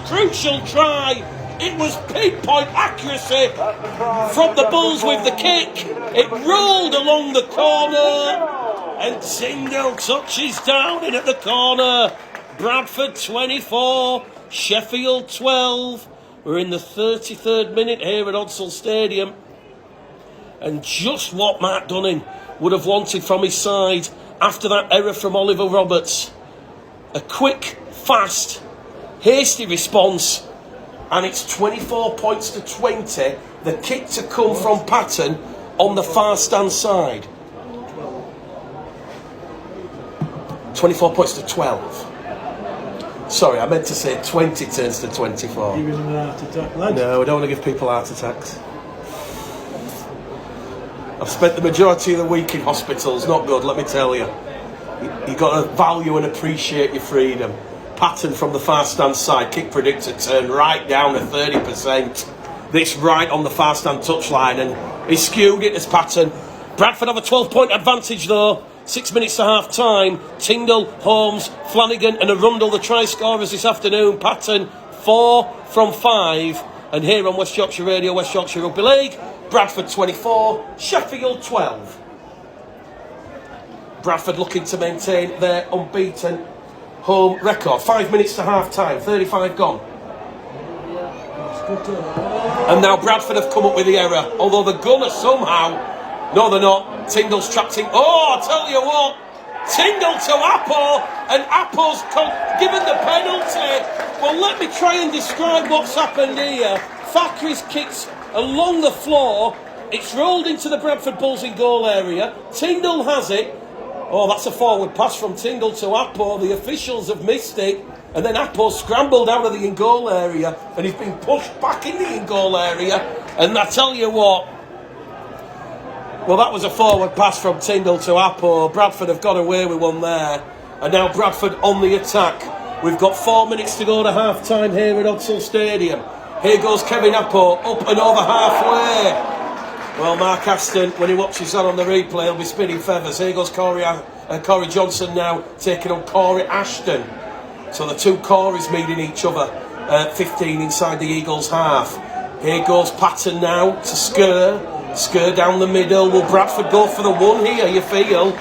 Speaker 1: try. It was pinpoint accuracy from the Bulls with the kick. It rolled along the corner. And Tyndall touches down in at the corner. Bradford 24, Sheffield 12. We're in the 33rd minute here at Odsal Stadium. And just what Mark Dunning would have wanted from his side after that error from Oliver Roberts. A quick, fast, hasty response, and it's 24 points to 20. The kick to come from Patton on the far stand side. 24 points to 12. Sorry, I meant to say 20 turns to 24.
Speaker 2: Giving them an heart attack, lad.
Speaker 1: No, we don't want to give people heart attacks. I've spent the majority of the week in hospitals. Not good, let me tell you. You've got to value and appreciate your freedom. Patton from the far stand side, kick predictor turned right down to 30%. This right on the far stand touchline, and he skewed it as Patton. Bradford have a 12-point advantage though. 6 minutes to half time. Tyndall, Holmes, Flanagan and Arundel, the try scorers this afternoon. Patton 4 from 5. And here on West Yorkshire Radio, West Yorkshire Rugby League, Bradford 24, Sheffield 12. Bradford looking to maintain their unbeaten home record. 5 minutes to half time, 35 gone. And now Bradford have come up with the error, although the gunner somehow, no they're not, Tyndall's trapped him. Oh, I tell you what, Tyndall to Apo, and Apo's given the penalty. Well, let me try and describe what's happened here. Thackeray's kicks along the floor. It's rolled into the Bradford Bulls in goal area. Tyndall has it. Oh, that's a forward pass from Tyndall to Apo. The officials have missed it. And then Apo scrambled out of the in-goal area. And he's been pushed back in the in-goal area. And I tell you what. Well, that was a forward pass from Tyndall to Apo. Bradford have got away with one there. And now Bradford on the attack. We've got 4 minutes to go to half-time here at Odsal Stadium. Here goes Kevin Apo, up and over halfway. Well, Mark Aston, when he watches that on the replay, he'll be spinning feathers. Here goes Corey Johnson now, taking on Corey Ashton. So the two Coreys meeting each other, 15 inside the Eagles' half. Here goes Patton now to Skur. Skur down the middle. Will Bradford go for the one here, you feel?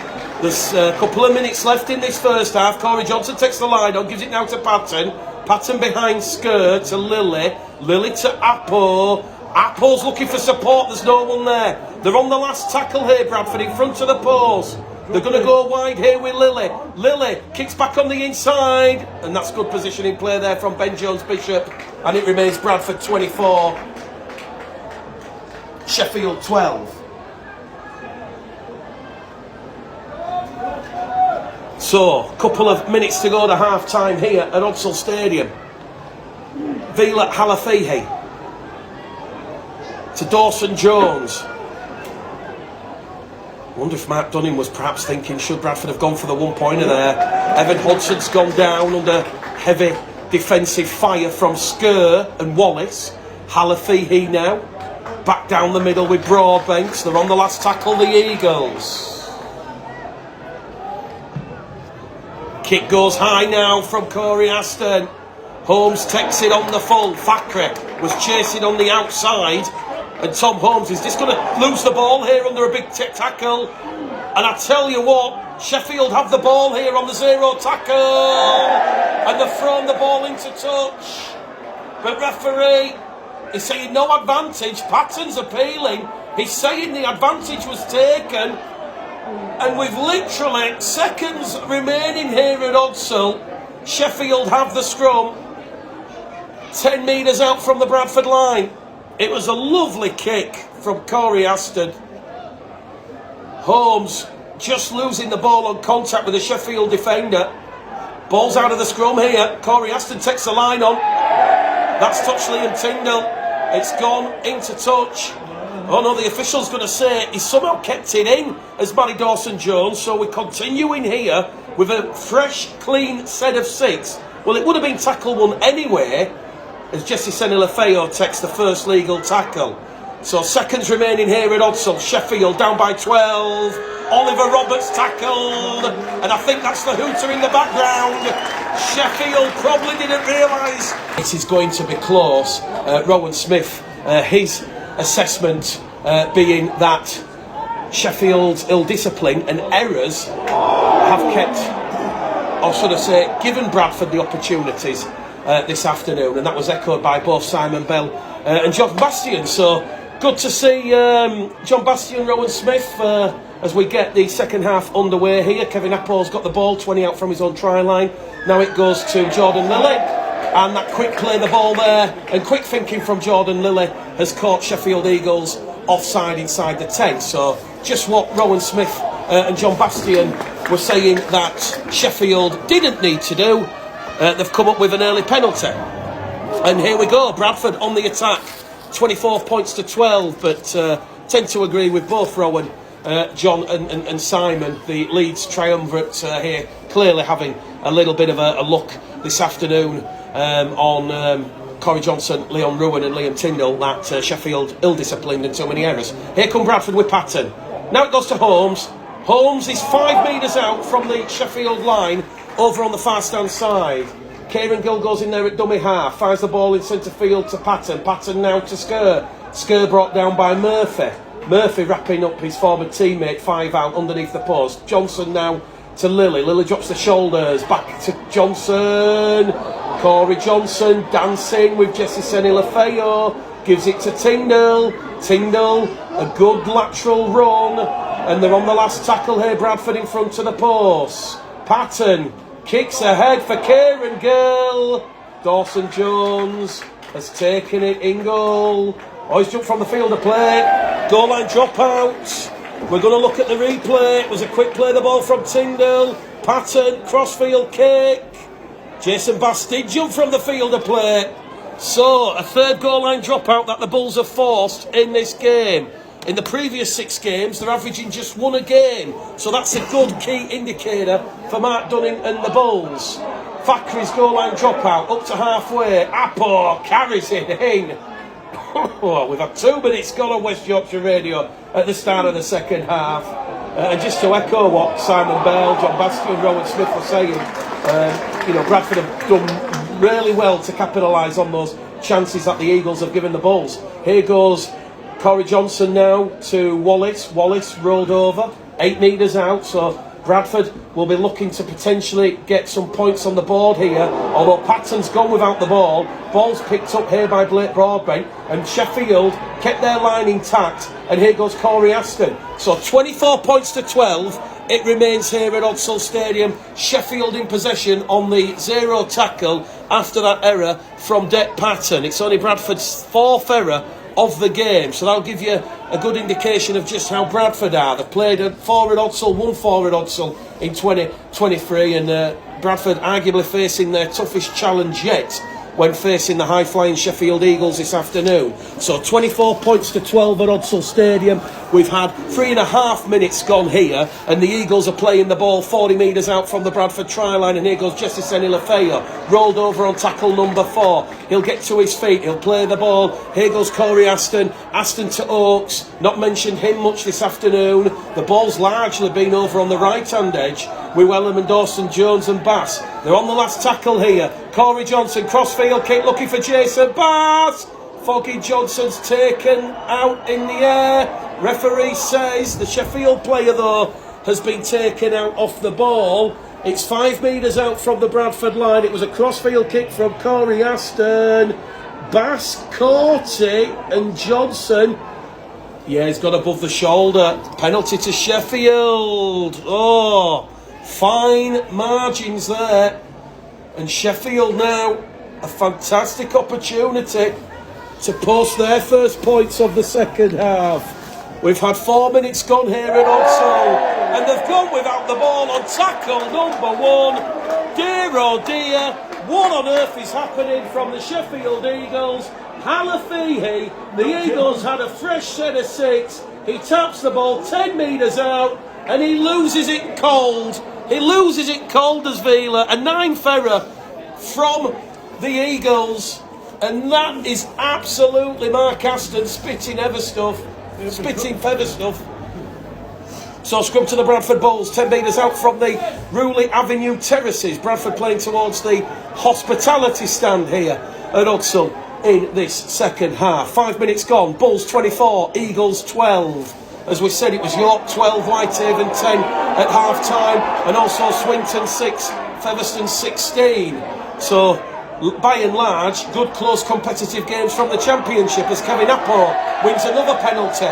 Speaker 1: There's a couple of minutes left in this first half. Corey Johnson takes the line on, gives it now to Patton. Patton behind Skur to Lily. Lily to Apo. Apple's looking for support, there's no one there. They're on the last tackle here, Bradford, in front of the post. They're going to go wide here with Lily. Lily kicks back on the inside, and that's good positioning play there from Ben Jones-Bishop. And it remains Bradford 24, Sheffield 12. So, a couple of minutes to go to half-time here at Odsal Stadium. Vila Halafihi to Dawson Jones. I wonder if Mark Dunning was perhaps thinking, should Bradford have gone for the one-pointer there? Evan Hudson's gone down under heavy defensive fire from Skur and Wallace. Halafihi now, back down the middle with Broadbanks. They're on the last tackle, the Eagles. Kick goes high now from Corey Aston. Holmes takes it on the full. Fakri was chasing on the outside. And Tom Holmes is just going to lose the ball here under a big tackle. And I tell you what, Sheffield have the ball here on the zero tackle. And they've thrown the ball into touch. But referee is saying no advantage. Patton's appealing. He's saying the advantage was taken. And with literally seconds remaining here at Odsal, Sheffield have the scrum. 10 metres out from the Bradford line. It was a lovely kick from Corey Aston. Holmes just losing the ball on contact with the Sheffield defender. Ball's out of the scrum here. Corey Aston takes the line on. That's touched Liam Tyndall. It's gone into touch. Oh no, the official's going to say he somehow kept it in as Barry Dawson-Jones. So we're continuing here with a fresh, clean set of 6. Well, it would have been tackle 1 anyway, as Jesse Senilafeo takes the first legal tackle. So seconds remaining here at Odsal. Sheffield down by 12. Oliver Roberts tackled. And I think that's the hooter in the background. Sheffield probably didn't realise it is going to be close. Rowan Smith, his assessment being that Sheffield's ill discipline and errors have kept, or should I say, given Bradford the opportunities this afternoon, and that was echoed by both Simon Bell and John Bastian. So good to see John Bastian, Rowan Smith as we get the second half underway here. Kevin Apple's got the ball 20 out from his own try line. Now it goes to Jordan Lilly, and that quick play the ball there and quick thinking from Jordan Lilly has caught Sheffield Eagles offside inside the 10. So just what Rowan Smith and John Bastian were saying that Sheffield didn't need to do. They've come up with an early penalty. And here we go, Bradford on the attack. 24 points to 12, but tend to agree with both Rowan, John and Simon. The Leeds triumvirate here clearly having a little bit of a look this afternoon on Corey Johnson, Leon Ruan and Liam Tyndall, that Sheffield ill-disciplined and too many errors. Here come Bradford with Patton. Now it goes to Holmes. Holmes is 5 metres out from the Sheffield line over on the far stand side. Kieran Gill goes in there at dummy half, fires the ball in centre field to Patton. Patton now to Skur. Skur brought down by Murphy. Murphy wrapping up his former teammate, 5 out underneath the post. Johnson now to Lily. Lily drops the shoulders, back to Johnson. Corey Johnson dancing with Jesse Senilafeo. Gives it to Tyndall. Tyndall, a good lateral run. And they're on the last tackle here, Bradford in front of the post. Patton kicks ahead for Kieran Gill. Dawson Jones has taken it in goal. Oh, he's jumped from the field of play. Goal line dropout. We're going to look at the replay. It was a quick play, the ball from Tyndall. Patton, crossfield kick. Jason Bass did jump from the field of play. So, a third goal line dropout that the Bulls have forced in this game. In the previous 6 games, they're averaging just 1 a game. So that's a good key indicator for Mark Dunning and the Bulls. Fakri's goal line dropout up to halfway. Apo carries it in. We've had 2 minutes gone on West Yorkshire Radio at the start of the second half. And just to echo what Simon Bell, John Bastian, Rowan Smith were saying, Bradford have done really well to capitalise on those chances that the Eagles have given the Bulls. Here goes Corey Johnson now to Wallace. Wallace rolled over, 8 metres out, so Bradford will be looking to potentially get some points on the board here, although Patton's gone without the ball. Ball's picked up here by Blake Broadbent, and Sheffield kept their line intact, and here goes Corey Aston. So 24 points to 12, it remains here at Odsal Stadium. Sheffield in possession on the 0 tackle after that error from Det Patton. It's only Bradford's 4th error of the game, so that'll give you a good indication of just how Bradford are. They've played 4 at Odsal, 1-4 at Odsal in 2023, and Bradford arguably facing their toughest challenge yet when facing the high-flying Sheffield Eagles this afternoon. So 24 points to 12 at Odsal Stadium. We've had 3.5 minutes gone here, and the Eagles are playing the ball 40 metres out from the Bradford try line, and here goes Jesse Senilafeo, rolled over on tackle number 4. He'll get to his feet, he'll play the ball. Here goes Corey Aston, Aston to Oakes, not mentioned him much this afternoon. The ball's largely been over on the right-hand edge with Wellham and Dawson, Jones and Bass. They're on the last tackle here. Corey Johnson, crossfield kick, looking for Jason Bass. Foggy Johnson's taken out in the air. Referee says the Sheffield player, though, has been taken out off the ball. It's 5 metres out from the Bradford line. It was a crossfield kick from Corey Aston. Bass caught it, and Johnson, yeah, he's got above the shoulder. Penalty to Sheffield. Oh, fine margins there. And Sheffield now a fantastic opportunity to post their first points of the second half. We've had 4 minutes gone here at Odsal, and they've gone without the ball on tackle number 1. Dear oh dear, what on earth is happening from the Sheffield Eagles? Halafihi, the Eagles had a fresh set of 6. He taps the ball 10 metres out, and he loses it cold. He loses it cold as Vila. A 9th error from the Eagles. And that is absolutely Mark Aston spitting feather stuff. So scrum to the Bradford Bulls, 10 metres out from the Ruley Avenue Terraces. Bradford playing towards the hospitality stand here at Odsal in this second half. 5 minutes gone, Bulls 24, Eagles 12. As we said, it was York 12, Whitehaven 10 at half-time, and also Swinton 6, Featherstone 16. So, by and large, good close competitive games from the Championship as Kevin Appo wins another penalty.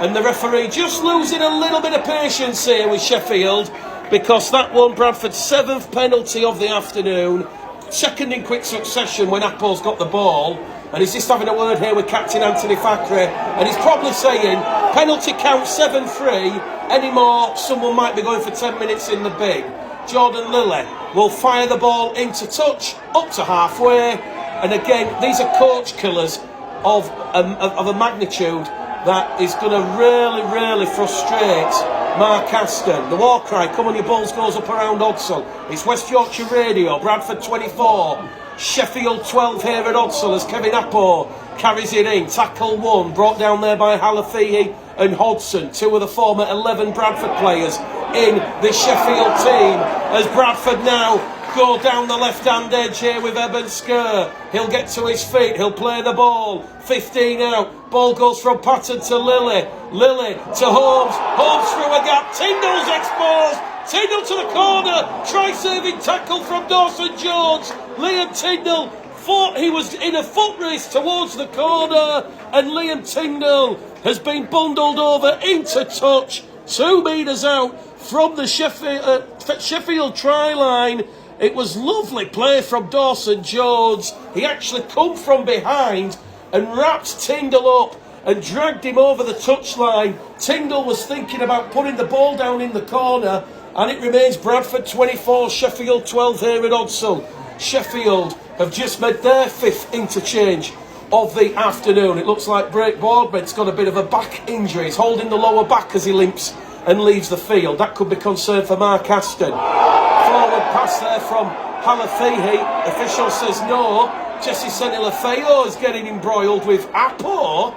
Speaker 1: And the referee just losing a little bit of patience here with Sheffield, because that won Bradford's 7th penalty of the afternoon, second in quick succession when Appo's got the ball. And he's just having a word here with Captain Anthony Fackery, and he's probably saying penalty count 7-3, anymore someone might be going for 10 minutes in the bin. Jordan Lilly will fire the ball into touch up to halfway, and again these are coach killers of a magnitude that is going to really frustrate Mark Aston. The war cry, come on your Bulls, goes up around Odsal. It's West Yorkshire Radio, Bradford 24, Sheffield 12 here at Odsal as Kevin Appo carries it in. Tackle 1, brought down there by Halafihi and Hodson, 2 of the former 11 Bradford players in the Sheffield team, as Bradford now go down the left-hand edge here with Eben Skur. He'll get to his feet, he'll play the ball, 15 out, ball goes from Patton to Lilly, Lilly to Holmes, Holmes through a gap, Tyndall's exposed, Tyndall to the corner, try-saving tackle from Dawson Jones. Liam Tyndall thought he was in a foot race towards the corner, and Liam Tyndall has been bundled over into touch, 2 metres out from the Sheffield try line. It was lovely play from Dawson Jones. He actually come from behind and wrapped Tyndall up and dragged him over the touchline. Tyndall was thinking about putting the ball down in the corner, and it remains Bradford 24, Sheffield 12 here at Odsal. Sheffield have just made their 5th interchange of the afternoon. It looks like Blake Broadbent's got a bit of a back injury. He's holding the lower back as he limps and leaves the field. That could be concern for Mark Aston. Forward pass there from Halafihi. Official says no. Jesse Senilafeo is getting embroiled with Appo.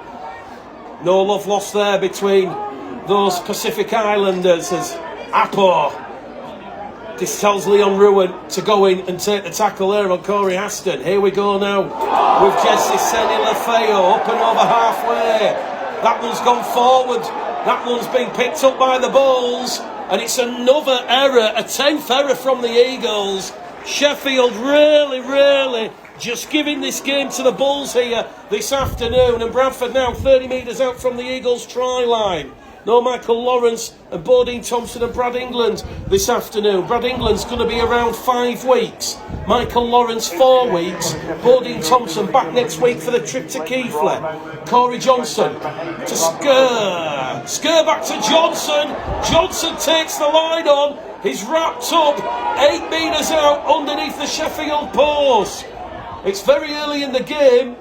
Speaker 1: No love lost there between those Pacific Islanders as Appo. This tells Leon Ruin to go in and take the tackle there on Corey Aston. Here we go now with Jesse Senilafeo up and over halfway. That one's gone forward. That one's been picked up by the Bulls. And it's another error, a 10th error from the Eagles. Sheffield really just giving this game to the Bulls here this afternoon. And Bradford now 30 metres out from the Eagles' try line. No Michael Lawrence and Bodine Thompson and Brad England this afternoon. Brad England's going to be around 5 weeks. Michael Lawrence 4 weeks. Bodine Thompson back next week for the trip to Keighley. Corey Johnson to Skur. Skur back to Johnson. Johnson takes the line on. He's wrapped up 8 metres out underneath the Sheffield post. It's very early in the game.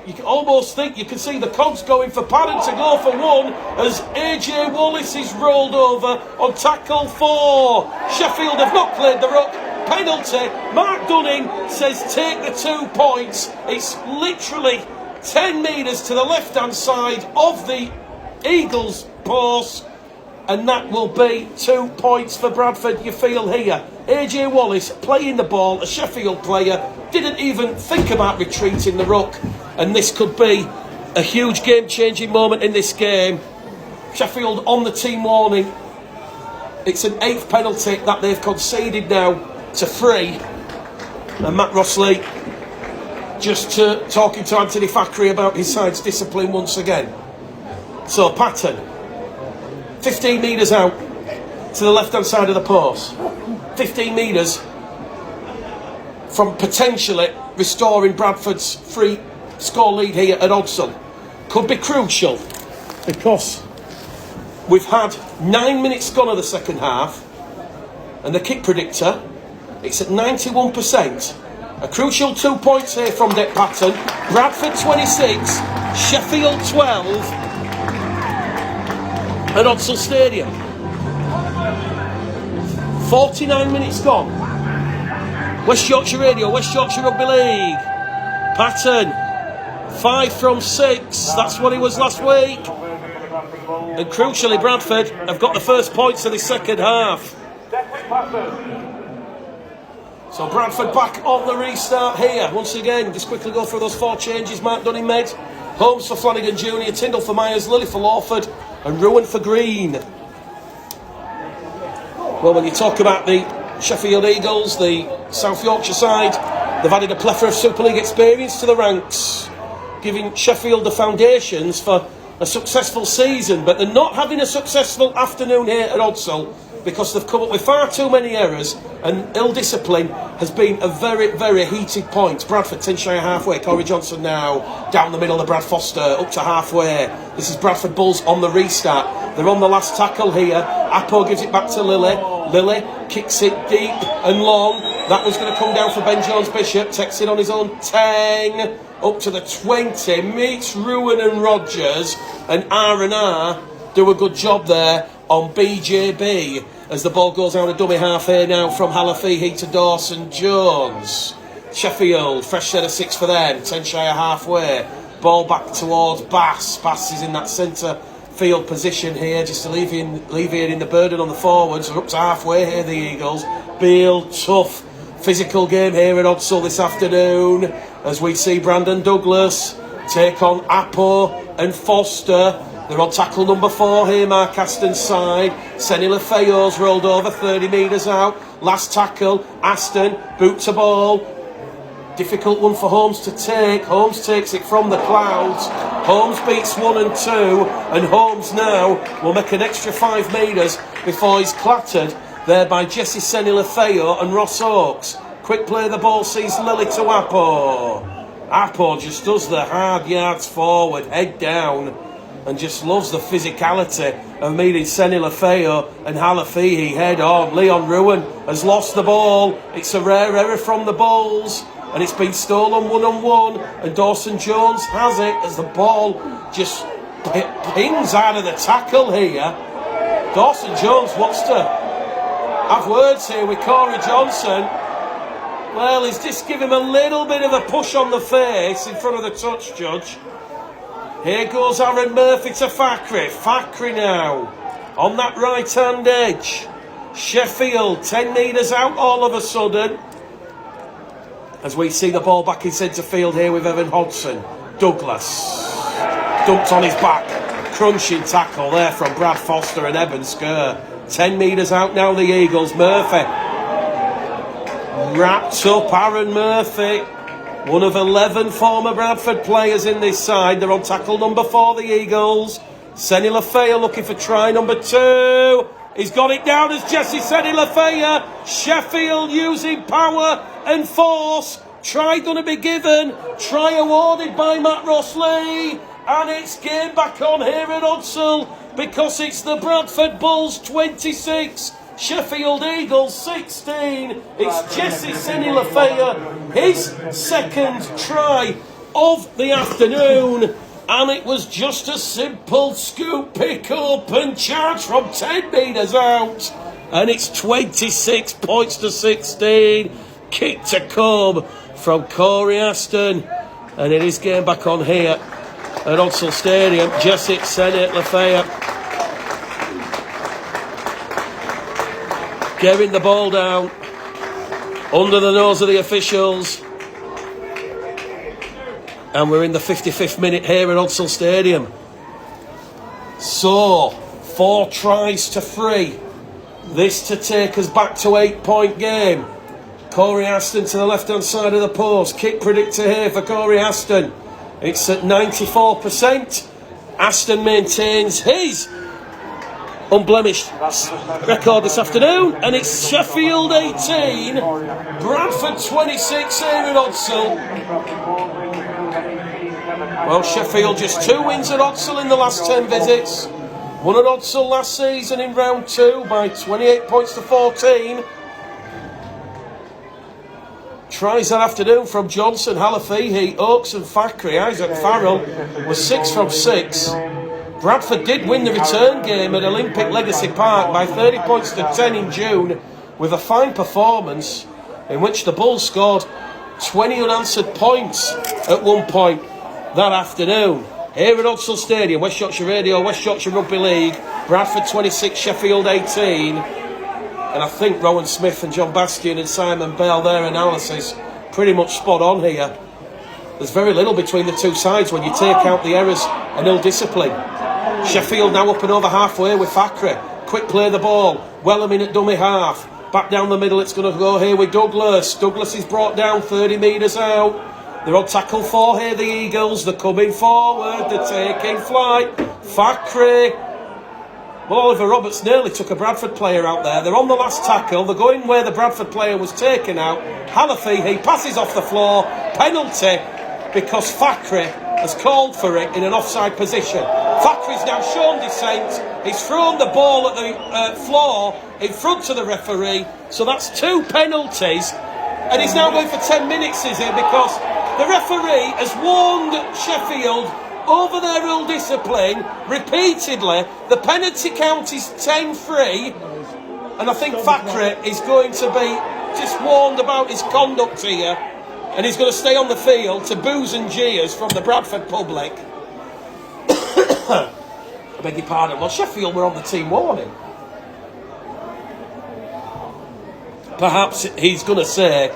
Speaker 1: You can almost think you can see the cogs going for Padden to go for one as AJ Wallace is rolled over on tackle 4. Sheffield have not cleared the ruck. Penalty. Mark Dunning says take the 2 points. It's literally 10 metres to the left-hand side of the Eagles' post. And that will be 2 points for Bradford, you feel here. AJ Wallace playing the ball, a Sheffield player, didn't even think about retreating the ruck. And this could be a huge game-changing moment in this game. Sheffield on the team warning. It's an 8th penalty that they've conceded now to 3. And Matt Rossley just talking to Anthony Fackery about his side's discipline once again. So Patton, 15 metres out to the left-hand side of the post. 15 metres from potentially restoring Bradford's free score lead here at Odsal. Could be crucial because we've had 9 minutes gone of the second half and the kick predictor, it's at 91%. A crucial 2 points here from Dick Patton. Bradford 26, Sheffield 12 at Odsal Stadium. 49 minutes gone. West Yorkshire Radio, West Yorkshire Rugby League. Patton, 5 from 6. That's what he was last week. And crucially, Bradford have got the first points of the second half. So Bradford back on the restart here. Once again, just quickly go through those 4 changes Mark Dunning made. Holmes for Flanagan Jr., Tyndall for Myers, Lilly for Lawford, and Ruan for Green. Well, when you talk about the Sheffield Eagles, the South Yorkshire side, they've added a plethora of Super League experience to the ranks, giving Sheffield the foundations for a successful season. But they're not having a successful afternoon here at Odsal because they've come up with far too many errors, and ill discipline has been a very heated point. Bradford 10 shy of halfway. Corey Johnson now down the middle of Brad Foster up to halfway. This is Bradford Bulls on the restart. They're on the last tackle here. Apo gives it back to Lilly. Lilly kicks it deep and long. That was going to come down for Ben Jones-Bishop. Takes it on his own 10 up to the 20. Meets Ruan and Rogers, and R&R do a good job there on BJB as the ball goes out a dummy half here now from Halafihi to Dawson Jones. Sheffield, fresh set of 6 for them, 10 shy of halfway. Ball back towards Bass. Bass is in that centre field position here, just alleviating the burden on the forwards. We're up to halfway here, the Eagles. Beale, tough physical game here at Odsal this afternoon as we see Brandon Douglas take on Apo and Foster. They're on tackle number 4 here, Mark Aston's side. Senny Lefeo's rolled over 30 metres out. Last tackle, Aston, boot to ball. Difficult one for Holmes to take. Holmes takes it from the clouds. Holmes beats 1 and 2, and Holmes now will make an extra 5 metres before he's clattered there by Jesse Senny Lefeo and Ross Oakes. Quick play, the ball sees Lilly to Apo. Apo just does the hard yards forward, head down, and just loves the physicality of meeting Senny Lefeo and Halafihi head on. Leon Ruan has lost the ball. It's a rare error from the Bulls, and it's been stolen 1-on-1, and Dawson Jones has it as the ball just pings out of the tackle here. Dawson Jones wants to have words here with Corey Johnson. Well, he's just given him a little bit of a push on the face in front of the touch judge. Here goes Aaron Murphy to Fackery. Fackery now on that right-hand edge. Sheffield 10 metres out all of a sudden as we see the ball back in centre field here with Evan Hodgson. Douglas dumped on his back. Crunching tackle there from Brad Foster and Eben Skur. 10 metres out now, the Eagles. Murphy. Wrapped up, Aaron Murphy. One of 11 former Bradford players in this side. They're on tackle number 4, the Eagles. Senny Lafayette looking for try number 2. He's got it down as Jesse Senny Lafayette. Sheffield using power and force. Try going to be given. Try awarded by Matt Rossley. And it's game back on here at Odsal because it's the Bradford Bulls 26. Sheffield Eagles 16. It's Jesse Senny Lafayette, his second try of the afternoon. And it was just a simple scoop, pick up and charge from 10 metres out. And it's 26 points to 16. Kick to come from Corey Aston. And it is game back on here at Odsal Stadium. Jesse Senny Lafayette getting the ball down under the nose of the officials. And we're in the 55th minute here at Odsal Stadium. So, 4 tries to 3. This to take us back to 8-point game. Corey Aston to the left-hand side of the post. Kick predictor here for Corey Aston. It's at 94%. Aston maintains his unblemished record this afternoon, and it's Sheffield 18, Bradford 26 here at Odsal. Well, Sheffield just 2 wins at Odsal in the last 10 visits. Won at Odsal last season in round 2 by 28 points to 14. Tries that afternoon from Johnson, Halafihi, Oakes and Fakhri. Isaac Farrell was 6 from 6. Bradford did win the return game at Olympic Legacy Park by 30 points to 10 in June with a fine performance in which the Bulls scored 20 unanswered points at one point that afternoon. Here at Odsal Stadium, West Yorkshire Radio, West Yorkshire Rugby League, Bradford 26, Sheffield 18. And I think Rowan Smith and John Bastian and Simon Bell, their analysis, pretty much spot on here. There's very little between the two sides when you take out the errors and ill-discipline. Sheffield now up and over halfway with Fakhri. Quick play the ball. Wellham in at dummy half. Back down the middle, it's going to go here with Douglas. Douglas is brought down 30 metres out. They're on tackle 4 here, the Eagles. They're coming forward. They're taking flight. Fakhri. Well, Oliver Roberts nearly took a Bradford player out there. They're on the last tackle. They're going where the Bradford player was taken out. Halafihi passes off the floor. Penalty because Fakhri has called for it in an offside position. Fakhri's now shown dissent. He's thrown the ball at the floor in front of the referee. So that's 2 penalties. And he's now going for 10 minutes, is he? Because the referee has warned Sheffield over their ill-discipline repeatedly. The penalty count is 10-3. And I think Fakhri is going to be just warned about his conduct here. And he's going to stay on the field to boos and jeers from the Bradford public. I beg your pardon. Well, Sheffield were on the team warning. Perhaps he's going to say,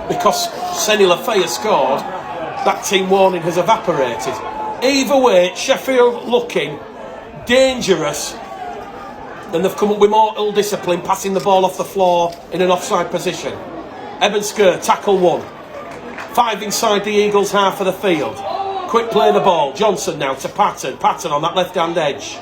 Speaker 1: because Senny Lafayette scored, that team warning has evaporated. Either way, Sheffield looking dangerous. And they've come up with more ill-discipline, passing the ball off the floor in an offside position. Eben Sker, tackle 1. 5 inside the Eagles' half of the field. Quick play the ball. Johnson now to Patton. Patton on that left-hand edge.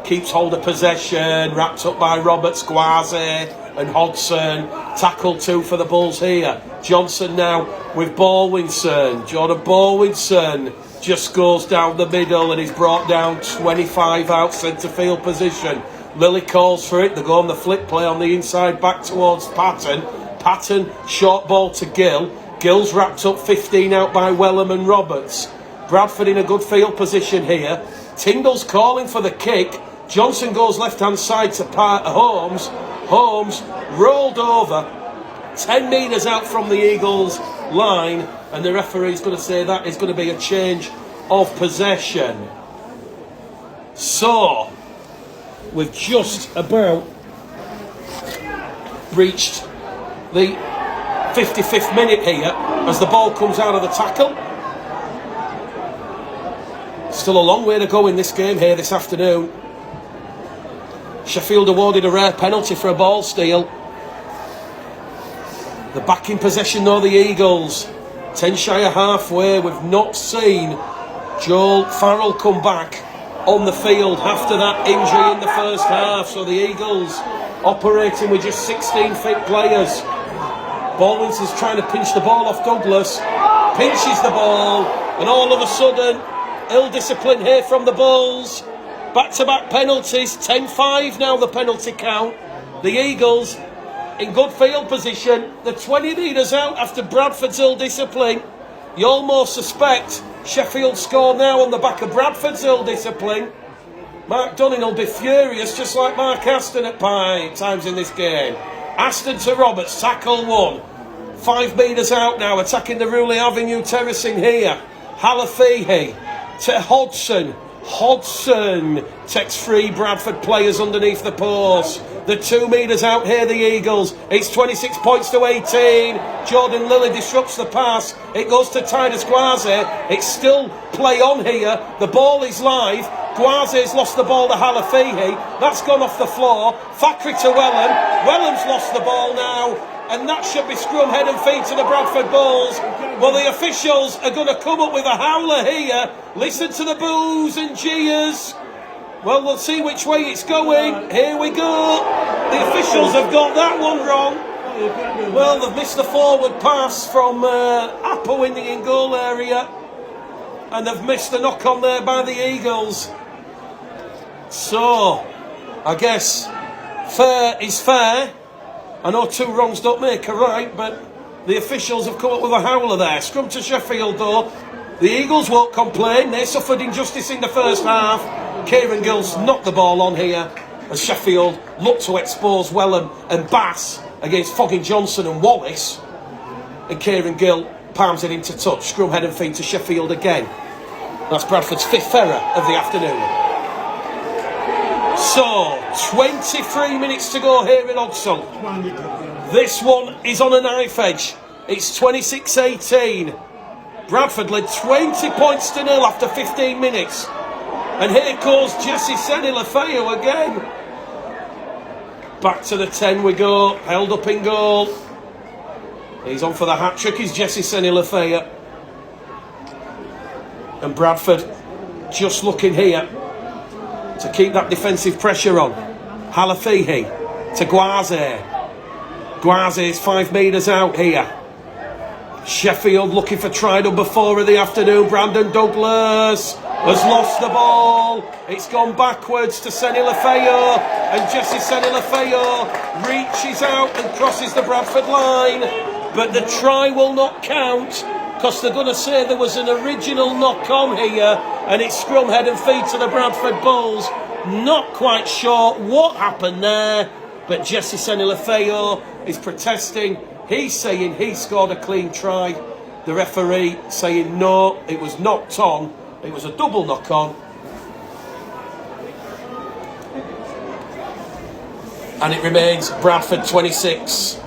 Speaker 1: Keeps hold of possession. Wrapped up by Roberts, Gwazi and Hodgson. Tackle 2 for the Bulls here. Johnson now with Baldwinson. Jordan Baldwinson just goes down the middle and he's brought down 25 out centre field position. Lilly calls for it. They go on the flip play on the inside back towards Patton. Patton, short ball to Gill. Gill's wrapped up 15 out by Wellham and Roberts. Bradford in a good field position here. Tyndall's calling for the kick. Johnson goes left-hand side to Holmes. Holmes rolled over 10 metres out from the Eagles line, and the referee's going to say that is going to be a change of possession. So, we've just about reached the 55th minute here as the ball comes out of the tackle. Still a long way to go in this game here this afternoon. Sheffield awarded a rare penalty for a ball steal. The back in possession though, the Eagles. 10 shy of halfway. We've not seen Joel Farrell come back on the field after that injury in the first half. So the Eagles operating with just 16 fit players. Baldwinson's trying to pinch the ball off Douglas. Pinches the ball. And all of a sudden, ill discipline here from the Bulls. Back-to-back penalties. 10-5 now the penalty count. The Eagles in good field position. The 20 metres out after Bradford's ill discipline. You almost suspect Sheffield score now on the back of Bradford's ill discipline. Mark Dunning will be furious, just like Mark Aston at times in this game. Aston to Roberts, tackle one. 5 metres out now, attacking the Ruley Avenue terracing here. Halafihi to Hodgson. Hodgson takes 3 Bradford players underneath the post. The 2 metres out here, the Eagles. It's 26 points to 18. Jordan Lilly disrupts the pass. It goes to Titus Gwaze. It's still play on here. The ball is live. Gwaze's lost the ball to Halafihi. That's gone off the floor. Fakri to Wellham. Wellham's lost the ball now. And that should be scrum, head and feet to the Bradford Bulls. Well, the officials are going to come up with a howler here. Listen to the boos and jeers. Well, we'll see which way it's going. Here we go. The officials have got that one wrong. Well, they've missed the forward pass from Apple in the in-goal area. And they've missed the knock-on there by the Eagles. So, I guess fair is fair. I know 2 wrongs don't make a right, but the officials have come up with a howler there. Scrum to Sheffield though. The Eagles won't complain. They suffered injustice in the first half. Kieran Gill's knocked the ball on here as Sheffield look to expose Wellham and Bass against Foggin Johnson and Wallace. And Kieran Gill palms it into touch. Scrum, head and feet to Sheffield again. That's Bradford's 5th error of the afternoon. So, 23 minutes to go here in Odsal. This one is on a knife edge. It's 26-18. Bradford led 20 points to 0 after 15 minutes. And here goes Jesse Senilafeu again. Back to the 10 we go. Held up in goal. He's on for the hat-trick, is Jesse Senilafeu. And Bradford just looking here to keep that defensive pressure on. Halafihi to Gwaze. Gwaze is 5 metres out here. Sheffield looking for try number 4 of the afternoon. Brandon Douglas has lost the ball. It's gone backwards to Senilafeu. And Jesse Senilafeu reaches out and crosses the Bradford line. But the try will not count, because they're going to say there was an original knock-on here, and it's scrum, head and feet to the Bradford Bulls. Not quite sure what happened there, but Jesse Senilafeu is protesting. He's saying he scored a clean try. The referee saying no, it was knocked on. It was a double knock-on. And it remains Bradford 26,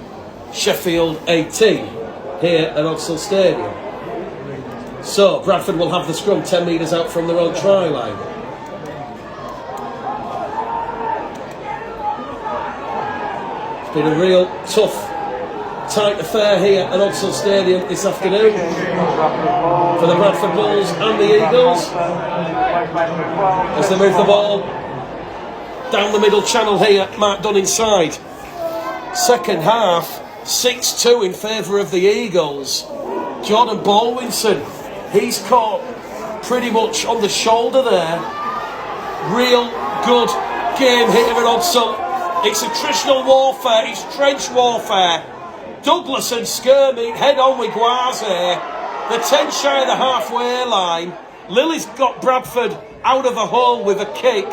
Speaker 1: Sheffield 18 here at Odsal Stadium. So Bradford will have the scrum 10 metres out from their own try line. It's been a real tough, tight affair here at Odsal Stadium this afternoon for the Bradford Bulls and the Eagles as they move the ball down the middle channel here. Mark Dunn inside. Second half, 6-2 in favour of the Eagles. Jordan Baldwinson, he's caught pretty much on the shoulder there. Real good game here at Odsal. It's attritional warfare, it's trench warfare. Douglas and Skirmeet head on with Gwaze. The 10 shy of the halfway line. Lily's got Bradford out of the hole with a kick.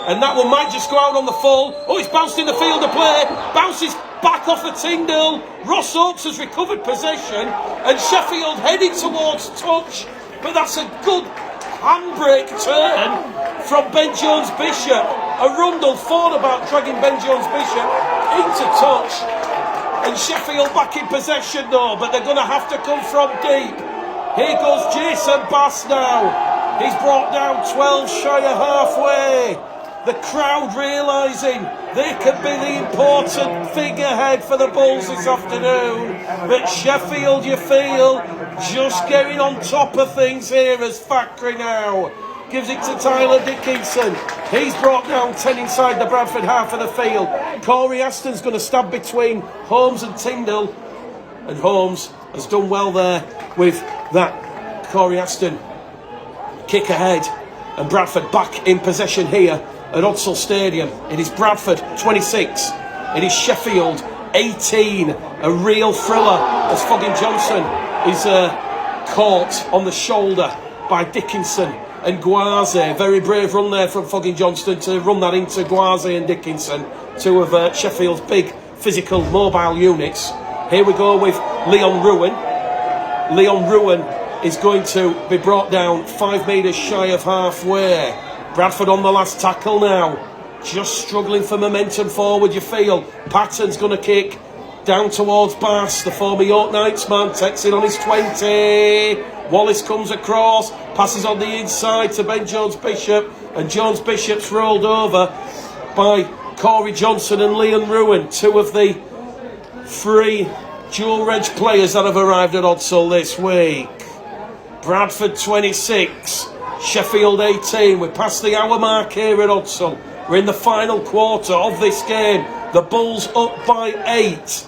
Speaker 1: And that one might just go out on the full. Oh, it's bounced in the field of play. Bounces back off the Tyndall. Ross Oakes has recovered possession. And Sheffield heading towards touch. But that's a good handbrake turn from Ben Jones-Bishop. Arundel thought about dragging Ben Jones-Bishop into touch. And Sheffield back in possession though, but they're going to have to come from deep. Here goes Jason Bass now. He's brought down 12 shy of halfway. The crowd realising they could be the important figurehead for the Bulls this afternoon. But Sheffield, you feel, just getting on top of things here as Factory now gives it to Tyler Dickinson. He's brought down 10 inside the Bradford half of the field. Corey Aston's going to stab between Holmes and Tyndall. And Holmes has done well there with that Corey Aston kick ahead. And Bradford back in possession here at Odsal Stadium. It is Bradford 26. It is Sheffield 18. A real thriller as Foggin Johnson is caught on the shoulder by Dickinson and Guaze. Very brave run there from Foggin Johnston to run that into Guaze and Dickinson, two of Sheffield's big physical mobile units. Here we go with Leon Ruin. Leon Ruin is going to be brought down 5 metres shy of halfway. Bradford on the last tackle now. Just struggling for momentum forward, you feel. Patton's going to kick down towards Bass. The former York Knights man takes it on his 20. Wallace comes across, passes on the inside to Ben Jones-Bishop, and Jones-Bishop's rolled over by Corey Johnson and Leon Ruin, two of the 3 dual-reg players that have arrived at Odsal this week. Bradford 26, Sheffield 18. We're past the hour mark here at Odsal. We're in the final quarter of this game. The Bulls up by 8.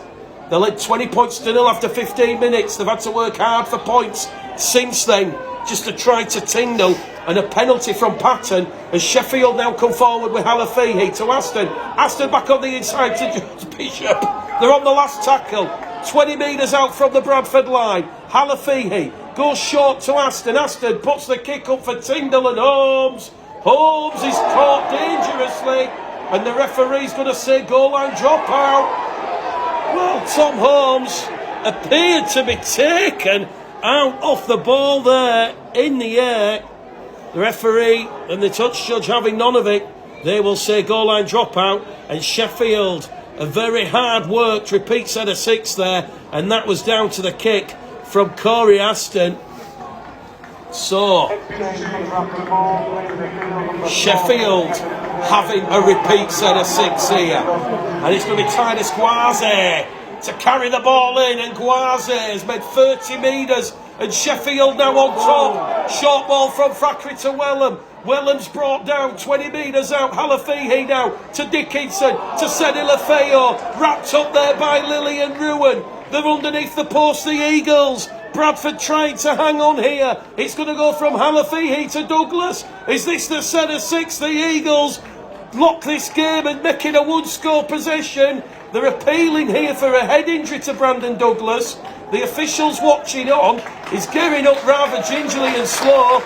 Speaker 1: They led 20 points to 0 after 15 minutes. They've had to work hard for points since then, just to try to Tyndall, and a penalty from Patton as Sheffield now come forward with Halafihi to Aston. Aston back on the inside to Jones Bishop. They're on the last tackle, 20 metres out from the Bradford line. Halafihi goes short to Aston. Aston puts the kick up for Tyndall and Holmes. Holmes is caught dangerously, and the referee's going to say goal line drop out. Well, Tom Holmes appeared to be taken out off the ball there in the air. The referee and the touch judge having none of it. They will say goal line drop out, and Sheffield, a very hard worked repeat set of 6 there, and that was down to the kick from Corey Aston. So Sheffield having a repeat set of 6 here, and it's going to be Titus Guaze to carry the ball in, and Guaze has made 30 metres, and Sheffield now on top. Short ball from Factory to Wellham. Wellham's brought down 20 metres out. Halafihi now to Dickinson to Sedi Lafayette, wrapped up there by Lily and Ruin. They're underneath the post, the Eagles. Bradford trying to hang on here. It's going to go from Halafihi to Douglas. Is this the set of 6? The Eagles lock this game and make it a one-score possession. They're appealing here for a head injury to Brandon Douglas. The officials watching on is gearing up rather gingerly and slow,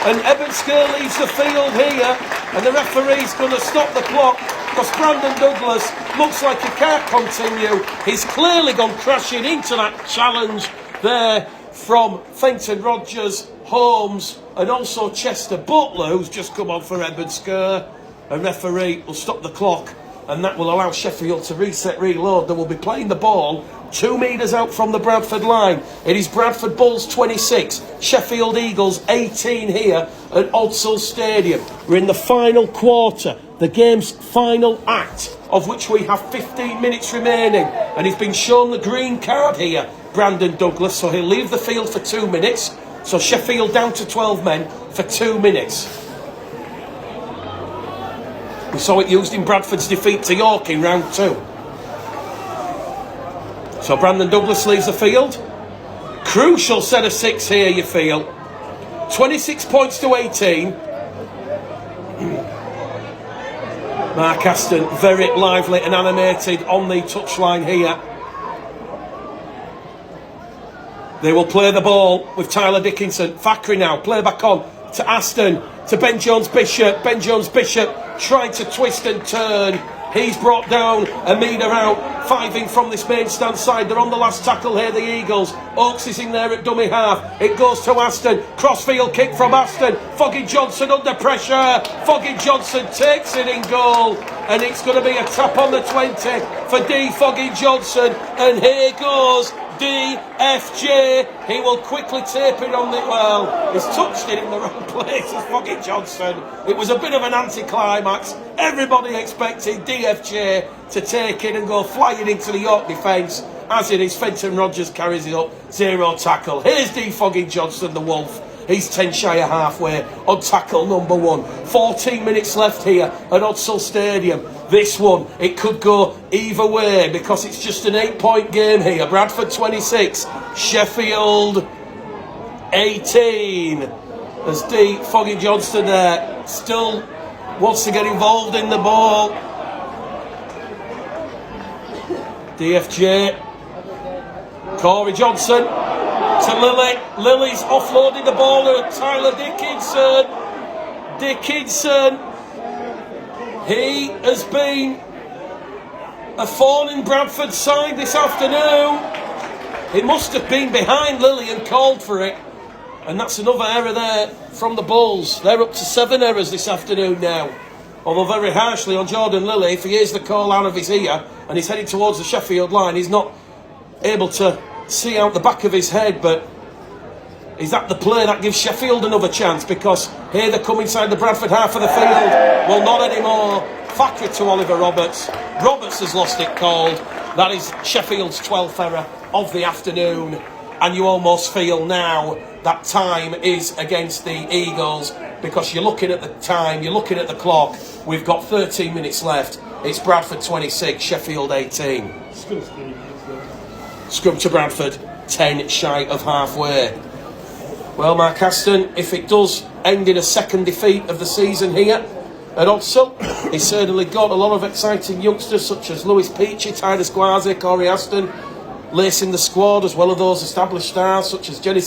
Speaker 1: and Eben Skir leaves the field here, and the referee's going to stop the clock because Brandon Douglas looks like he can't continue. He's clearly gone crashing into that challenge there from Fenton Rogers, Holmes, and also Chester Butler, who's just come on for Eben Skir. A referee will stop the clock, and that will allow Sheffield to reset, reload. They will be playing the ball 2 metres out from the Bradford line. It is Bradford Bulls 26, Sheffield Eagles 18 here at Odsal Stadium. We're in the final quarter, the game's final act, of which we have 15 minutes remaining, and he's been shown the green card here, Brandon Douglas, so he'll leave the field for 2 minutes. So Sheffield down to 12 men for 2 minutes. We saw it used in Bradford's defeat to York in round 2. So Brandon Douglas leaves the field. Crucial set of 6 here, you feel. 26 points to 18. Mark Aston very lively and animated on the touchline here. They will play the ball with Tyler Dickinson. Factory now, play back on to Aston, to Ben Jones-Bishop. Ben Jones-Bishop trying to twist and turn. He's brought down, a metre out, 5 in from this main stand side. They're on the last tackle here, the Eagles. Oakes is in there at dummy half. It goes to Aston. Crossfield kick from Aston. Foggin Johnson under pressure. Foggin Johnson takes it in goal. And it's going to be a tap on the 20 for D. Foggin Johnson. And here goes DFJ. He will quickly tape it on the... Well, he's touched it in the wrong place. It's fucking Johnson. It was a bit of an anticlimax. Everybody expected DFJ to take it and go flying into the York defence. As it is, Fenton Rogers carries it up. 0 tackle. Here's D. Fogging Johnson, the Wolf. He's 10 shy of halfway on tackle number 1. 14 minutes left here at Odsal Stadium. This one, it could go either way because it's just an 8-point game here. Bradford 26, Sheffield 18. There's D. Fogging Johnson there. Still wants to get involved in the ball. DFJ. Corey Johnson to Lily. Lily's offloading the ball to Tyler Dickinson. Dickinson. He has been a thorn in Bradford's side this afternoon. He must have been behind Lily and called for it. And that's another error there from the Bulls. They're up to 7 errors this afternoon now. Although very harshly on Jordan Lilly. If he hears the call out of his ear and he's heading towards the Sheffield line, he's not able to see out the back of his head, but is that the play that gives Sheffield another chance? Because here they come inside the Bradford half of the field. Well, not anymore. Factory to Oliver Roberts. Roberts has lost it called. That is Sheffield's 12th error of the afternoon. And you almost feel now that time is against the Eagles, because you're looking at the time, you're looking at the clock. We've got 13 minutes left. It's Bradford 26, Sheffield 18. Scrum to Bradford, 10 shy of halfway. Well, Mark Aston, if it does end in a second defeat of the season here at Odsal, he's certainly got a lot of exciting youngsters such as Lewis Peachy, Titus Gwazi, Corey Aston, lacing the squad, as well as those established stars such as Jesse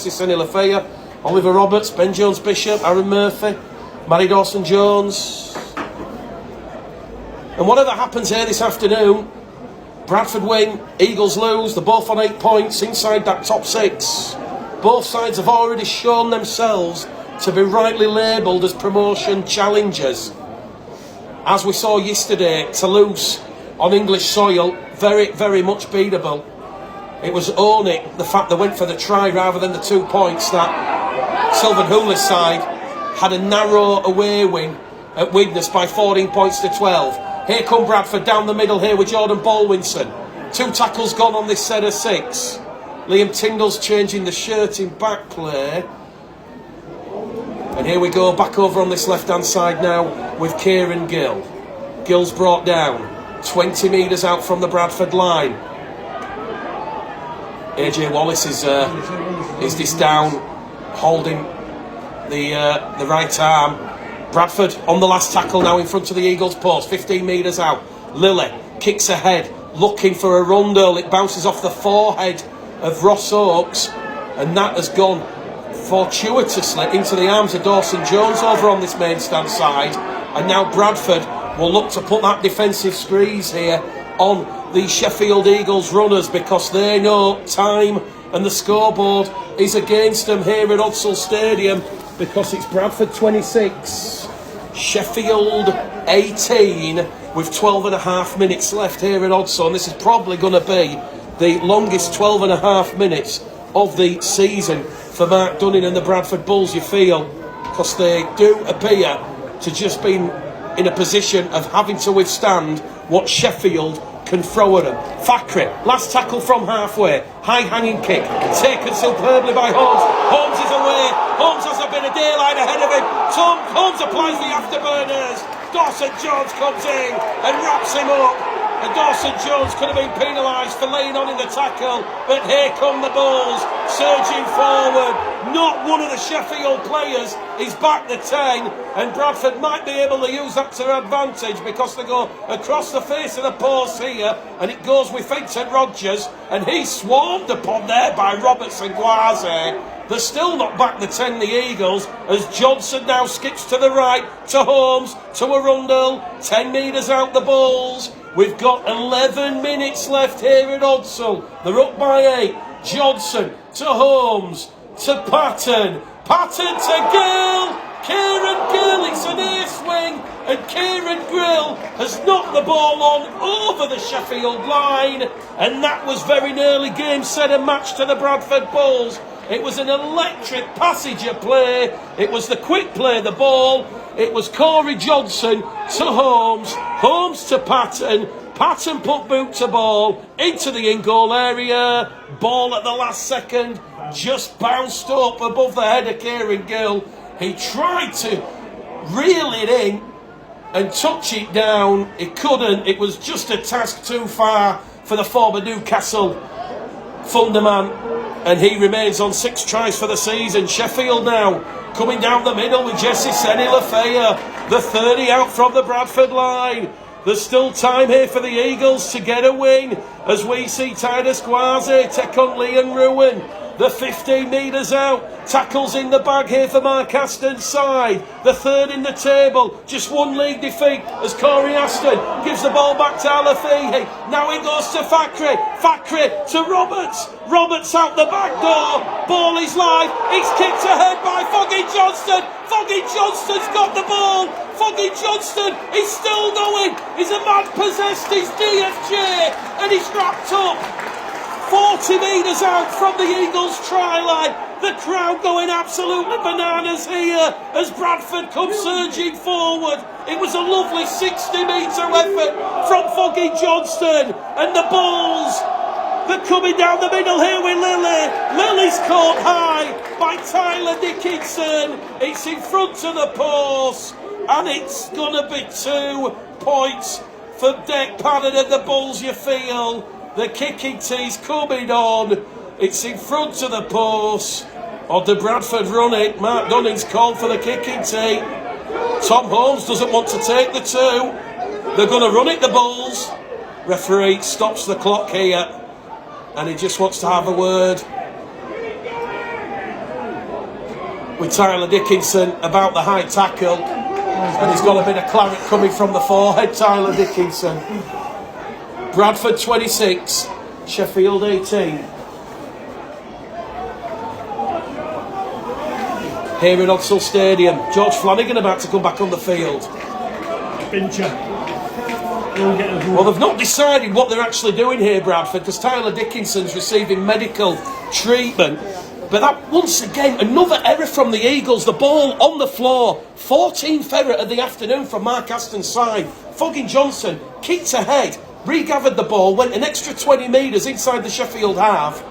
Speaker 1: Senilafea, Oliver Roberts, Ben Jones-Bishop, Aaron Murphy, Matty Dawson-Jones. And whatever happens here this afternoon, Bradford win, Eagles lose, they're both on 8 points inside that top 6. Both sides have already shown themselves to be rightly labelled as promotion challengers. As we saw yesterday, Toulouse on English soil, very, very much beatable. It was only the fact they went for the try rather than the 2 points that Sylvan Hula's side had a narrow away win at Widnes by 14 points to 12. Here come Bradford down the middle here with Jordan Bolwinson. 2 tackles gone on this set of 6. Liam Tyndall's changing the shirt in back play. And here we go back over on this left hand side now with Kieran Gill. Gill's brought down 20 metres out from the Bradford line. AJ Wallace is this down, holding the right arm. Bradford on the last tackle now in front of the Eagles post, 15 metres out. Lily kicks ahead, looking for a rundle. It bounces off the forehead of Ross Oakes, and that has gone fortuitously into the arms of Dawson Jones over on this main stand side. And now Bradford will look to put that defensive squeeze here on the Sheffield Eagles runners, because they know time and the scoreboard is against them here at Odsal Stadium, because it's Bradford 26, Sheffield 18, with 12 and a half minutes left here at Odsal. And this is probably going to be the longest 12 and a half minutes of the season for Mark Dunning and the Bradford Bulls, you feel, because they do appear to just be in a position of having to withstand what Sheffield can throw at them. Fakri, last tackle from halfway, high hanging kick, taken superbly by Holmes. Holmes is away. Holmes has a bit of daylight ahead of him. Holmes applies the afterburners. Dawson Jones comes in and wraps him up. And Dawson Jones could have been penalised for laying on in the tackle, but here come the Bulls surging forward. Not one of the Sheffield players is back the 10, and Bradford might be able to use that to their advantage, because they go across the face of the post here, and it goes with Fenton Rogers, and he's swarmed upon there by Roberts and Gwazi. They're still not back the 10, the Eagles, as Johnson now skips to the right, to Holmes, to Arundel, 10 metres out the Bulls. We've got 11 minutes left here at Odsal. They're up by 8. Johnson to Holmes, to Patton. Patton to Gill. Kieran Gill, it's an air swing. and Kieran Grill has knocked the ball on over the Sheffield line, and that was very nearly game, set and match to the Bradford Bulls. It was an electric passage of play. It was the quick play of the ball. It was Corey Johnson to Holmes, Holmes to Patton. Patton put boot to ball into the in-goal area. Ball at the last second just bounced up above the head of Kieran Gill. He tried to reel it in and touch it down. He couldn't. It was just a task too far for the former Newcastle Thunderman, and he remains on 6 tries for the season. Sheffield now coming down the middle with Jesse Senilafea, the 30 out from the Bradford line. There's still time here for the Eagles to get a win as we see Titus Gwaze take on Leon Ruin. The 15 metres out, tackles in the bag here for Mark Aston's side. The third in the table, just one league defeat as Corey Aston gives the ball back to Alafihi. Now it goes to Fakri, Fakri to Roberts. Roberts out the back door, ball is live, it's kicked ahead by Foggy Johnston. Foggy Johnston's got the ball. Foggy Johnston is still going. He's a man possessed, he's DFJ, and he's wrapped up 40 metres out from the Eagles try line. The crowd going absolutely bananas here as Bradford come surging forward. It was a lovely 60-metre effort from Foggy Johnston, and the Bulls, they're coming down the middle here with Lily. Lily's caught high by Tyler Dickinson. It's in front of the post, and it's going to be 2 points for Dec Padden and the Bulls, you feel. The kicking tee's coming on. It's in front of the post. Or did Bradford run it? Mark Dunning's called for the kicking tee. Tom Holmes doesn't want to take the 2. They're going to run it, the Bulls. Referee stops the clock here, and he just wants to have a word with Tyler Dickinson about the high tackle. And he's got a bit of claret coming from the forehead, Tyler Dickinson. Bradford 26, Sheffield 18. Here in Odsal Stadium, George Flanagan about to come back on the field.
Speaker 2: Pincher.
Speaker 1: Well, they've not decided what they're actually doing here, Bradford, because Tyler Dickinson's receiving medical treatment. But that, once again, another error from the Eagles. The ball on the floor. 14th error of the afternoon from Mark Aston's side. Foggy Johnson kicked ahead, regathered the ball, went an extra 20 metres inside the Sheffield half.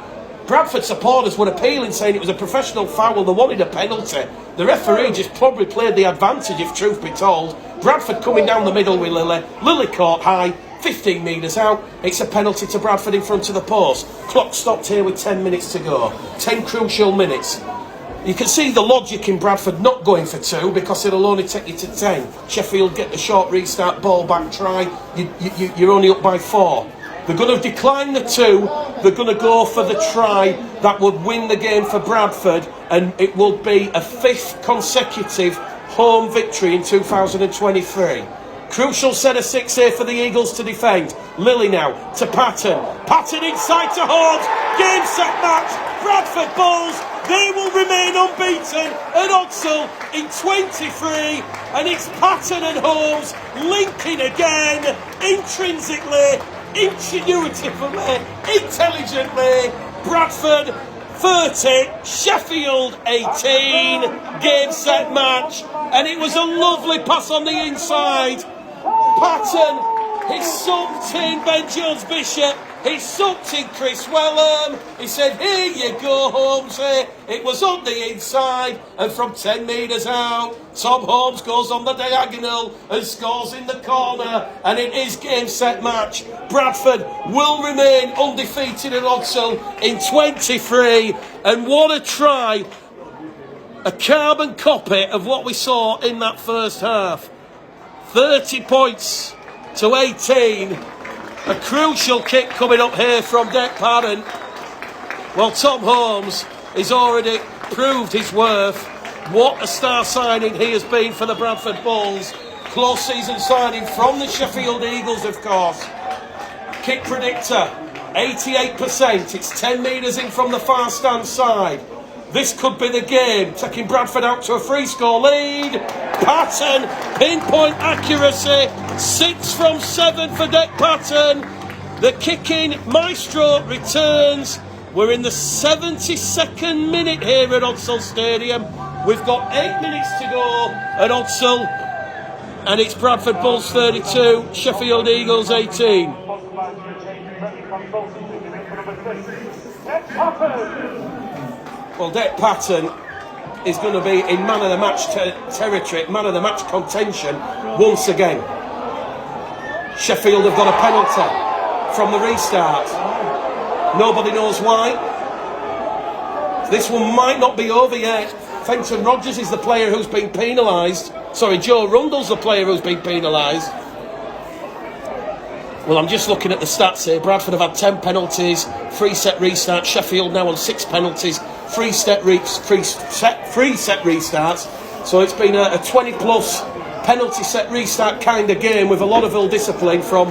Speaker 1: Bradford supporters were appealing, saying it was a professional foul. They wanted a penalty. The referee just probably played the advantage, if truth be told. Bradford coming down the middle with Lily. Lily caught high, 15 metres out. It's a penalty to Bradford in front of the post. Clock stopped here with 10 minutes to go. 10 crucial minutes. You can see the logic in Bradford not going for 2 because it'll only take you to 10. Sheffield get the short restart, ball back try. You're only up by 4. They're going to decline the 2. They're going to go for the try that would win the game for Bradford, and it will be a 5th consecutive home victory in 2023. Crucial set of 6 here for the Eagles to defend. Lily now to Patton. Patton inside to Holmes. Game, set, match. Bradford Bulls, they will remain unbeaten at Odsal in 23. And it's Patton and Holmes linking again, intrinsically, ingenuitively, intelligently. Bradford 30, Sheffield 18. Game, set, match. And it was a lovely pass on the inside. Patton, he sucked in Ben Jones Bishop, he sucked in Chris Wellham. He said, here you go, Holmesy. It was on the inside, and from 10 metres out, Tom Holmes goes on the diagonal and scores in the corner, and it is game, set, match. Bradford will remain undefeated at Odsal in 23, and what a try. A carbon copy of what we saw in that first half. 30 points to 18. A crucial kick coming up here from Dec Padden. Well, Tom Holmes has already proved his worth. What a star signing he has been for the Bradford Bulls. Close season signing from the Sheffield Eagles, of course. Kick predictor, 88%. It's 10 metres in from the far stand side. This could be the game. Taking Bradford out to a free score lead. Patton, pinpoint accuracy. 6 from 7 for Dick Patton. The kicking maestro returns. We're in the 72nd minute here at Odsal Stadium. We've got 8 minutes to go at Odsal. And it's Bradford Bulls 32, Sheffield Eagles 18. Well, Dick Patton is going to be in man of the match territory, man of the match contention once again. Sheffield have got a penalty from the restart. Nobody knows why. This one might not be over yet. Fenton Rodgers is the player who's been penalised. Sorry, Joe Rundle's the player who's been penalised. Well, I'm just looking at the stats here. Bradford have had 10 penalties, 3 set restarts. Sheffield now on 6 penalties, 3 set restarts. So it's been a 20-plus penalty set restart kind of game with a lot of ill discipline from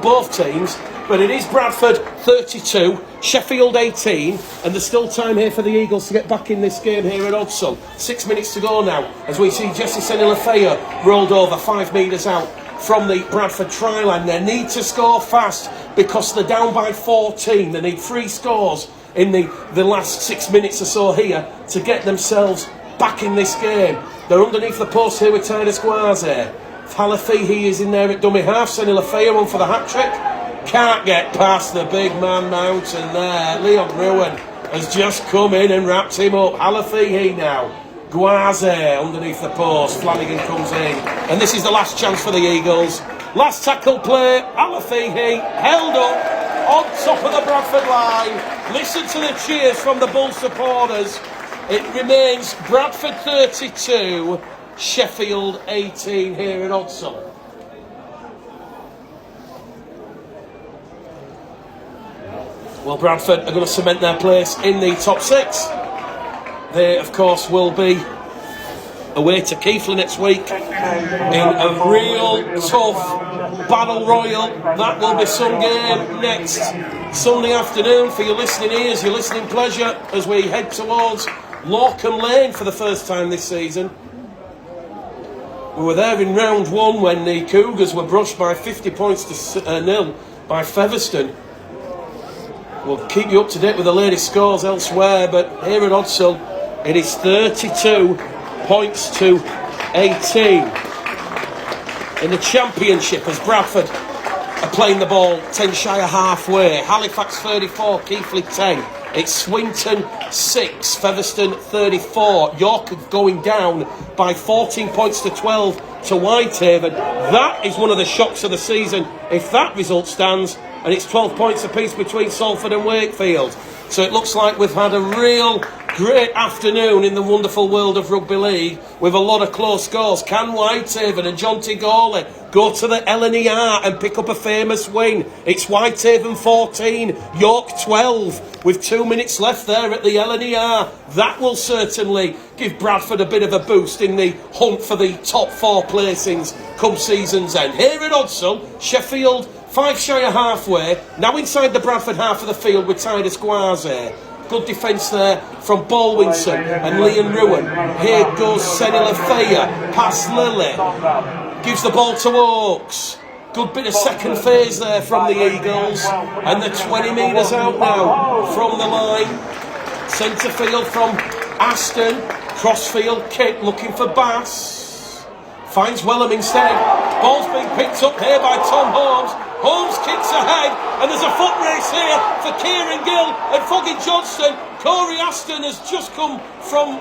Speaker 1: both teams. But it is Bradford 32, Sheffield 18, and there's still time here for the Eagles to get back in this game here at Odsal. 6 minutes to go now as we see Jesse Senilafea rolled over 5 metres out from the Bradford try line. They need to score fast because they're down by 14. They need 3 scores in the last 6 minutes or so here to get themselves back in this game. They're underneath the post here with Titus Guaze. Halafihi is in there at dummy half. Senilafea on for the hat-trick. Can't get past the big man mountain there. Leon Ruin has just come in and wrapped him up. Halafihi now. Guaze underneath the post. Flanagan comes in. And this is the last chance for the Eagles. Last tackle play. Halafihi held up on top of the Bradford line. Listen to the cheers from the Bull supporters. It remains Bradford 32, Sheffield 18 here in Odsal. Well, Bradford are going to cement their place in the top 6. They, of course, will be away to Keighley next week in a real tough battle royal. That will be some game next Sunday afternoon for your listening ears, your listening pleasure, as we head towards Lorcombe Lane for the first time this season. We were there in round 1 when the Cougars were brushed by 50 points to 0 by Featherstone. We'll keep you up to date with the latest scores elsewhere, but here at Odsal, it is 32 points to 18. In the Championship, as Bradford are playing the ball 10 shy of halfway. Halifax 34, Keighley 10. It's Swinton 6, Featherstone 34. York going down by 14 points to 12 to Whitehaven. That is one of the shocks of the season if that result stands. And it's 12 points apiece between Salford and Wakefield. So it looks like we've had a real great afternoon in the wonderful world of rugby league with a lot of close scores. Can Whitehaven and John T. Gawley go to the LNER and pick up a famous win? It's Whitehaven 14, York 12 with 2 minutes left there at the LNER. That will certainly give Bradford a bit of a boost in the hunt for the top 4 placings come season's end. Here at Odsal, Sheffield 5 shy of halfway, now inside the Bradford half of the field with Titus Guaze. Good defence there from Baldwinson and Leon Ruin. Here goes Senilafea, past Lilly. Gives the ball to Oakes. Good bit of second phase there from the Eagles. And they're 20 metres out now from the line. Centre field from Aston. Crossfield kick looking for Bass. Finds Wellham instead. Ball's being picked up here by Tom Holmes. Holmes kicks ahead, and there's a foot race here for Kieran Gill and Foggy Johnston. Corey Aston has just come from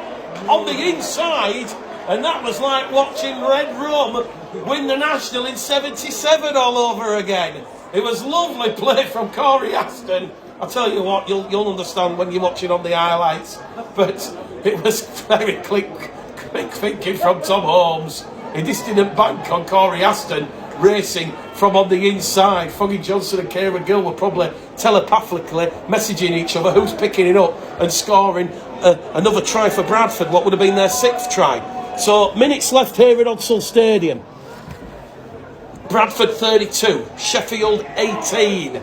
Speaker 1: on the inside, and that was like watching Red Rum win the National in 77 all over again. It was lovely play from Corey Aston. I'll tell you what, you'll understand when you're watching on the highlights, but it was very quick thinking from Tom Holmes. He just didn't bank on Corey Aston racing from on the inside. Foggy Johnson and Kieran Gill were probably telepathically messaging each other who's picking it up and scoring another try for Bradford, what would have been their 6th try. So minutes left here at Odsal Stadium. Bradford 32, Sheffield 18.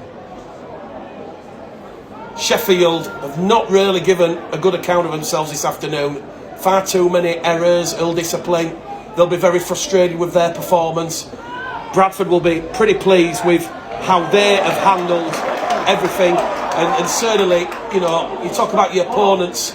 Speaker 1: Sheffield have not really given a good account of themselves this afternoon. Far too many errors, ill discipline. They'll be very frustrated with their performance. Bradford will be pretty pleased with how they have handled everything. And certainly, you know, you talk about your opponents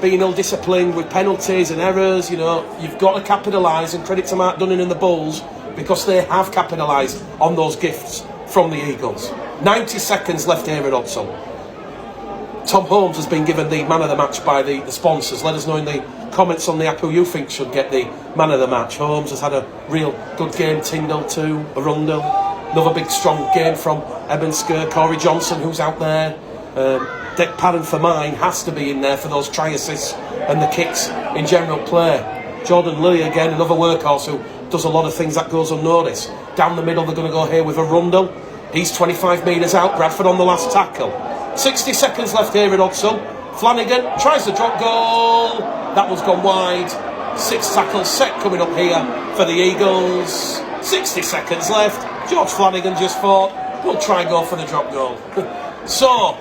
Speaker 1: being ill-disciplined with penalties and errors, you know, you've got to capitalise, and credit to Mark Dunning and the Bulls, because they have capitalised on those gifts from the Eagles. 90 seconds left here at Odsal. Tom Holmes has been given the man of the match by the sponsors. Let us know in the comments on the app who you think should get the man of the match. Holmes has had a real good game. Tyndall too, Arundel. Another big strong game from Ebensker. Corey Johnson, who's out there. Dick Padden for mine has to be in there for those try assists and the kicks in general play. Jordan Lilly again, another workhorse who does a lot of things that goes unnoticed. Down the middle they're going to go here with Arundel. He's 25 metres out. Bradford on the last tackle. 60 seconds left here at Odsal. Flanagan tries the drop goal. That one's gone wide. 6 tackle set coming up here for the Eagles. 60 seconds left. George Flanagan just thought, we'll try and go for the drop goal. So,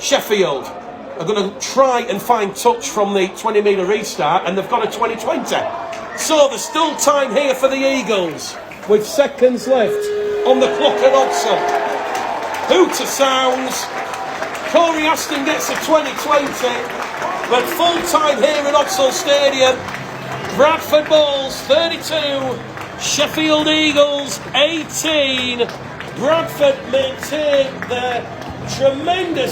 Speaker 1: Sheffield are going to try and find touch from the 20-metre restart, and they've got a 20-20. So there's still time here for the Eagles, with seconds left on the clock at Odsal. Hooter sounds. Corey Aston gets a 20-20, but full time here at Odsal Stadium. Bradford Bulls 32, Sheffield Eagles 18. Bradford maintain their tremendous